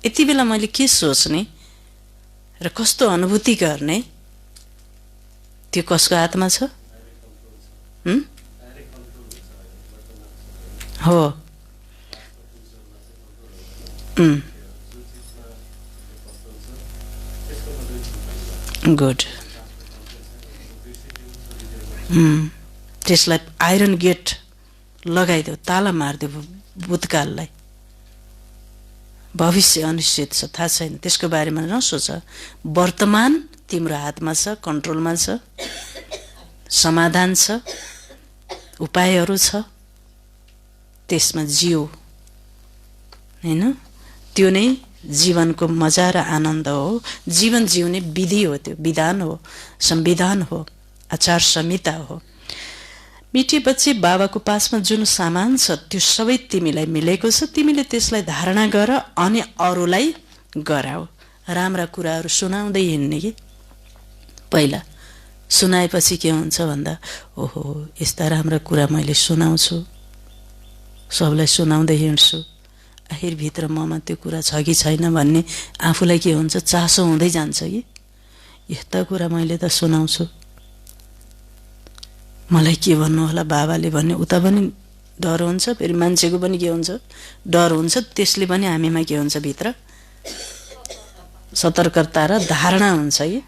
यति बेला मैले के सोच्ने र कस्तो अनुभूति गर्ने, त्यो कसको हातमा छ? हो। गुड। त्यसलाई आइरन गेट लगाइदेऊ, ताला मारिदेऊ भूतकाललाई। भविष्य अनिश्चित छ, थाहा छैन, त्यसको बारेमा नसोच। वर्तमान तिम्रो हातमा छ, कन्ट्रोलमा छ, समाधान छ, उपायहरू छ, त्यसमा जिउ। होइन, त्यो नै जीवनको मजा र आनन्द हो। जीवन जिउने विधि हो, त्यो विधान हो, संविधान हो, आचार संहिता हो। मिठे बच्चे, बाबाको पासमा जुन सामान छ त्यो सबै तिमीलाई मिलेको छ। तिमीले त्यसलाई धारणा गर अनि अरूलाई गराऊ। राम्रा कुराहरू सुनाउँदै हिँड्ने कि पहिला सुनाएपछि के हुन्छ भन्दा, ओहो यस्ता राम्रा कुरा मैले सुनाउँछु, सबलाई सुनाउँदै हिँड्छु, आखिरभित्र ममा त्यो कुरा छ कि छैन भन्ने आफूलाई के हुन्छ, चासो हुँदै जान्छ कि यस्ता कुरा मैले त सुनाउँछु, मलाई के भन्नु होला बाबाले भन्ने उता पनि डर हुन्छ। फेरि मान्छेको पनि के हुन्छ, डर हुन्छ। त्यसले पनि हामीमा के हुन्छ, भित्र सतर्कता र धारणा हुन्छ कि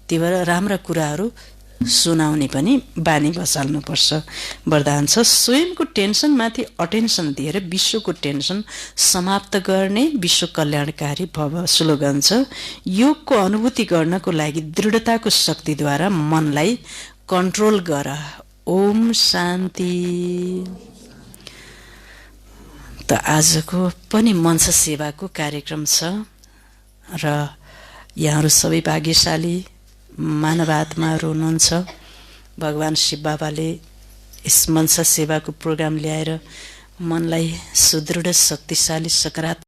त्यही भएर राम्रा कुराहरू सुनाउने पनि बानी बसाल्नुपर्छ। वरदान छ, स्वयंको टेन्सनमाथि अटेन्सन दिएर विश्वको टेन्सन समाप्त गर्ने विश्व कल्याणकारी भव। स्लोगन छ, योगको अनुभूति गर्नको लागि दृढताको शक्तिद्वारा मनलाई कन्ट्रोल गर। ओम शान्ति। त आजको पनि मञ्च सेवाको कार्यक्रम छ र यहाँहरू सबै भाग्यशाली मानव आत्माहरू हुनुहुन्छ। भगवान शिव बाबाले यस मञ्च सेवाको प्रोग्राम ल्याएर मनलाई सुदृढ, शक्तिशाली, सकारात्मक